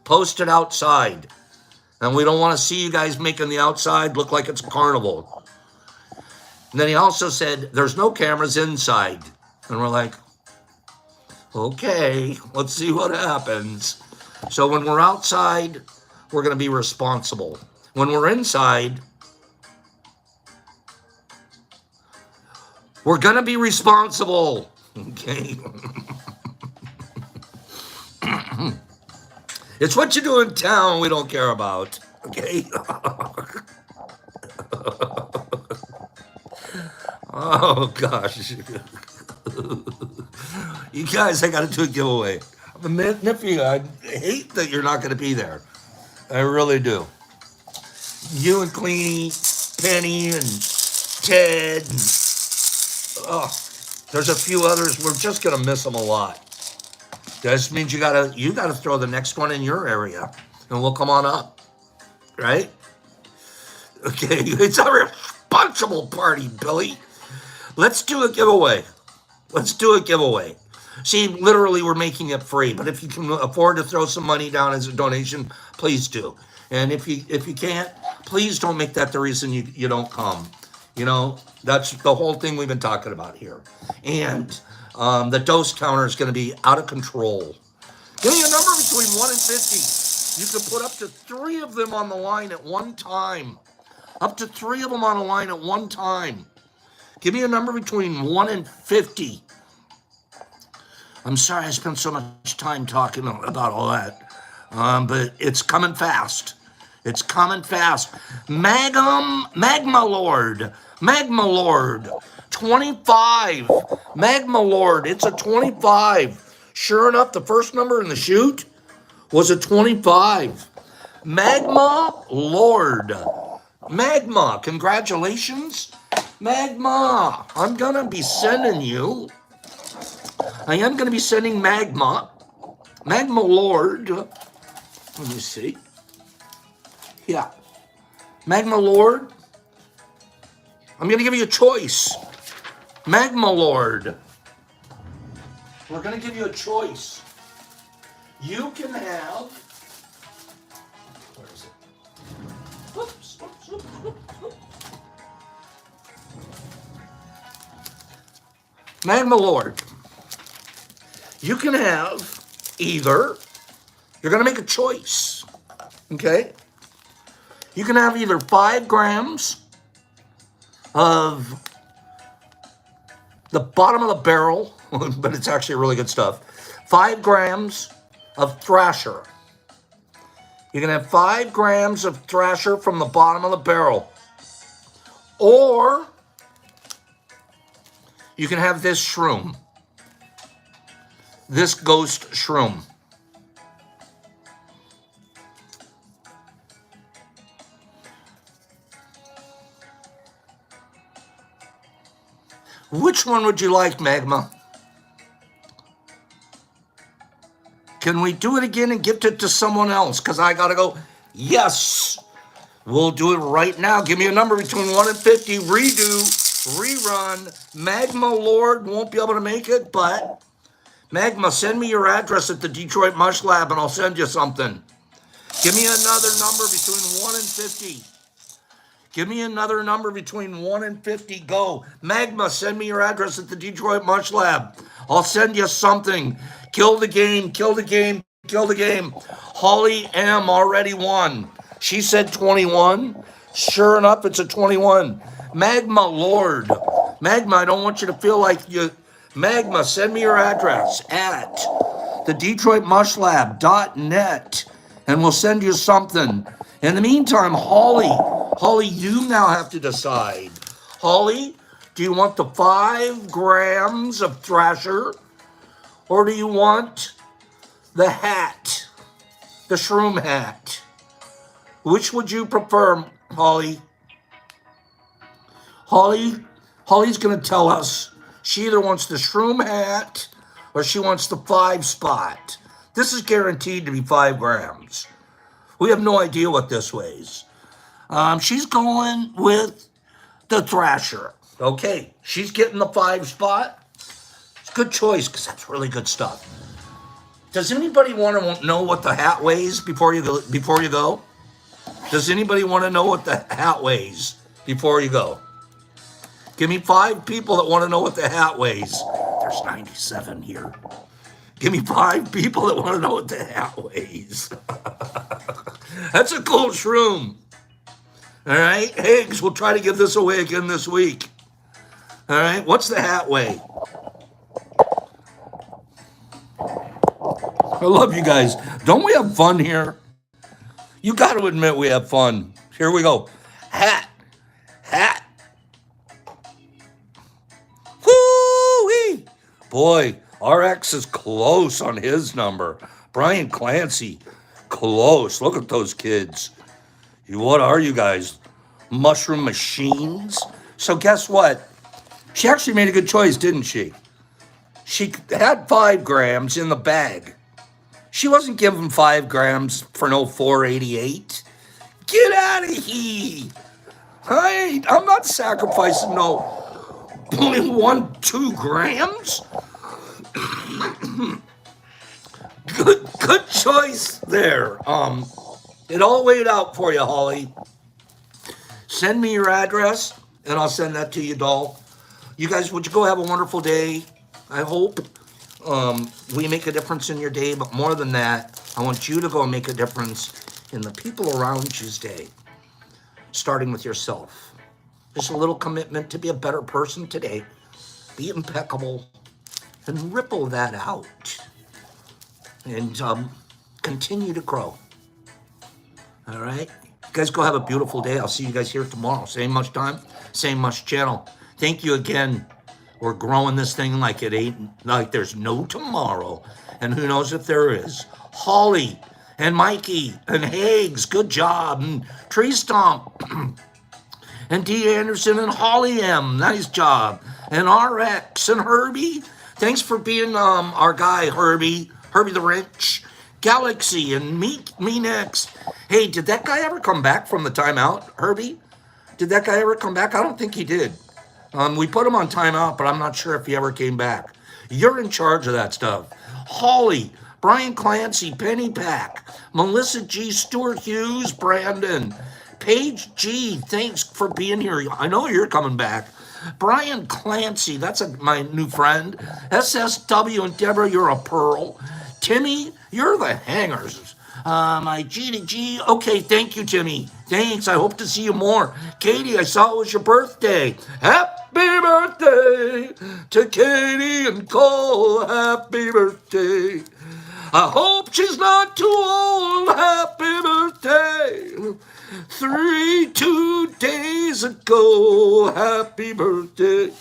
posted outside. And we don't want to see you guys making the outside look like it's a carnival. And then he also said, there's no cameras inside. And we're like, okay, let's see what happens. So when we're outside, we're going to be responsible. When we're inside, we're going to be responsible. Okay. It's what you do in town we don't care about. Okay. Oh, gosh. You guys, I got to do a giveaway. Nephew, I hate that you're not going to be there. I really do. You and Cleany, Penny, and Ted. And, there's a few others. We're just going to miss them a lot. That means you gotta throw the next one in your area, and we'll come on up, right? Okay, it's a responsible party, Billy. Let's do a giveaway. See, literally, we're making it free, but if you can afford to throw some money down as a donation, please do. And if you can't, please don't make that the reason you don't come. You know, that's the whole thing we've been talking about here. And the dose counter is going to be out of control. Give me a number between 1 and 50. You can put up to 3 of them on the line at one time. Up to 3 of them on a line at one time. Give me a number between 1 and 50. I'm sorry I spent so much time talking about all that. But it's coming fast. It's coming fast. Magma Lord. 25. Magma Lord. It's a 25. Sure enough, the first number in the chute was a 25. Magma Lord. Magma, congratulations. Magma, I am going to be sending Magma. Magma Lord. Let me see. Yeah. Magma Lord. I'm going to give you a choice. Magma Lord. We're going to give you a choice. You can have... Where is it? Oops. Magma Lord. You can have either... You're going to make a choice. Okay? You can have either 5 grams of the bottom of the barrel, but it's actually really good stuff. 5 grams of Thrasher. You can have 5 grams of Thrasher from the bottom of the barrel. Or you can have this shroom. This ghost shroom. Which one would you like, Magma? Can we do it again and gift it to someone else? Because I got to go. Yes. We'll do it right now. Give me a number between 1 and 50. Rerun. Magma Lord won't be able to make it, but Magma, send me your address at the Detroit Mush Lab and I'll send you something. Give me another number between 1 and 50. Give me another number between 1 and 50. Go. Magma, send me your address at the Detroit Mush Lab. I'll send you something. Kill the game. kill the game. Holly M already won. She said 21. Sure enough, it's a 21. Magma Lord. Magma, I don't want you to feel like you. Magma, send me your address at the DetroitMushLab.net and we'll send you something. In the meantime, Holly, you now have to decide. Holly, do you want the 5 grams of Thrasher or do you want the hat, the shroom hat? Which would you prefer, Holly? Holly's going to tell us she either wants the shroom hat or she wants the 5 spot. This is guaranteed to be 5 grams. We have no idea what this weighs. She's going with the Thrasher. Okay, she's getting the 5 spot. It's a good choice because that's really good stuff. Does anybody want to know what the hat weighs before you go? Does anybody want to know what the hat weighs before you go? Give me 5 people that want to know what the hat weighs. There's 97 here. Give me 5 people that want to know what the hat weighs. That's a cool shroom. All right, Higgs, we'll try to give this away again this week. All right, what's the hat weigh? I love you guys. Don't we have fun here? You got to admit we have fun. Here we go. Hat. Woo-wee. Boy, RX is close on his number. Brian Clancy, close. Look at those kids. What are you guys? Mushroom machines? So guess what? She actually made a good choice, didn't she? She had 5 grams in the bag. She wasn't giving 5 grams for no 488. Get out of here. I'm not sacrificing no 0.12 grams. Good choice there. It all weighed out for you, Holly. Send me your address, and I'll send that to you, doll. You guys, would you go have a wonderful day? I hope we make a difference in your day, but more than that, I want you to go and make a difference in the people around you's day, starting with yourself. Just a little commitment to be a better person today. Be impeccable and ripple that out and continue to grow. All right? You guys go have a beautiful day. I'll see you guys here tomorrow. Same much time, same much channel. Thank you again. We're growing this thing like it ain't, like there's no tomorrow. And who knows if there is. Holly and Mikey and Higgs, good job. And Tree Stomp and D. Anderson and Holly M, nice job. And RX and Herbie, thanks for being our guy, Herbie the Rich. Galaxy and me next. Hey, did that guy ever come back from the timeout, Herbie? Did that guy ever come back? I don't think he did. We put him on timeout, but I'm not sure if he ever came back. You're in charge of that stuff. Holly, Brian Clancy, Penny Pack, Melissa G, Stuart Hughes, Brandon, Paige G, thanks for being here. I know you're coming back. Brian Clancy, that's my new friend. SSW and Deborah, you're a pearl. Timmy, you're the hangers. My G to G. Okay, thank you, Timmy. Thanks. I hope to see you more. Katie, I saw it was your birthday. Happy birthday to Katie and Cole. Happy birthday. I hope she's not too old. Happy birthday. 2 days ago. Happy birthday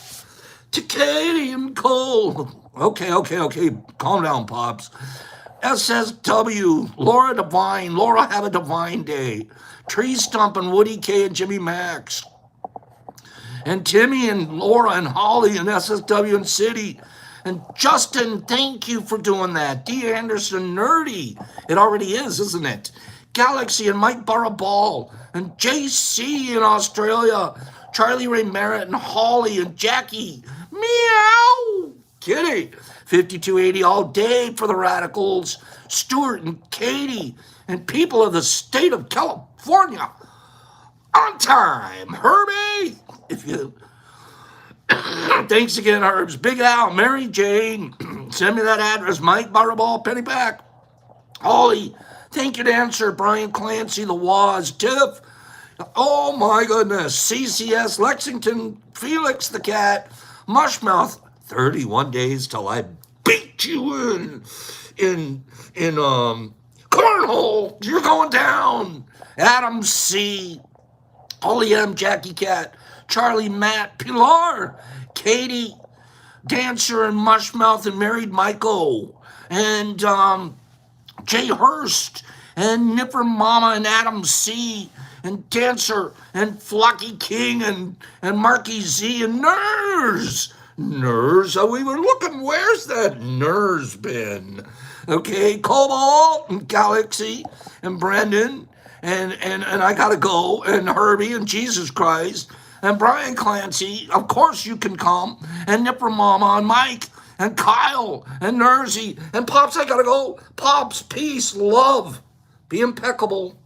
to Katie and Cole. Okay. Calm down, Pops. SSW, Laura Divine. Laura, have a divine day. Tree Stump and Woody K and Jimmy Max. And Timmy and Laura and Holly and SSW and City. And Justin, thank you for doing that. D. Anderson, Nerdy. It already is, isn't it? Galaxy and Mike Baraball. And JC in Australia. Charlie Ray Merritt and Holly and Jackie. Meow. Kitty. 5280 all day for the Radicals. Stuart and Katie and people of the state of California. On time. Herbie. If you... Thanks again, Herbs. Big Al, Mary Jane. Send me that address. Mike Baraball, Penny Pack. Ollie, thank you, Dancer. Brian Clancy, The Waz, Tiff. Oh my goodness. CCS, Lexington, Felix the Cat, Mushmouth. 31 days till I beat you in cornhole. You're going down. Adam C. Ollie M, Jackie Cat, Charlie, Matt, Pilar, Katie, Dancer and Mushmouth and Married Michael, and Jay Hurst, and Nipper Mama and Adam C, and Dancer and Flocky King and Marky Z and Nurs. Nurs, we were looking, where's that Nurs been? Okay, Cobalt and Galaxy and Brendan and I gotta go, and Herbie and Jesus Christ and Brian Clancy. Of course you can come, and Nipper Mama and Mike and Kyle and Nursey and Pops. I gotta go. Pops, peace, love, be impeccable.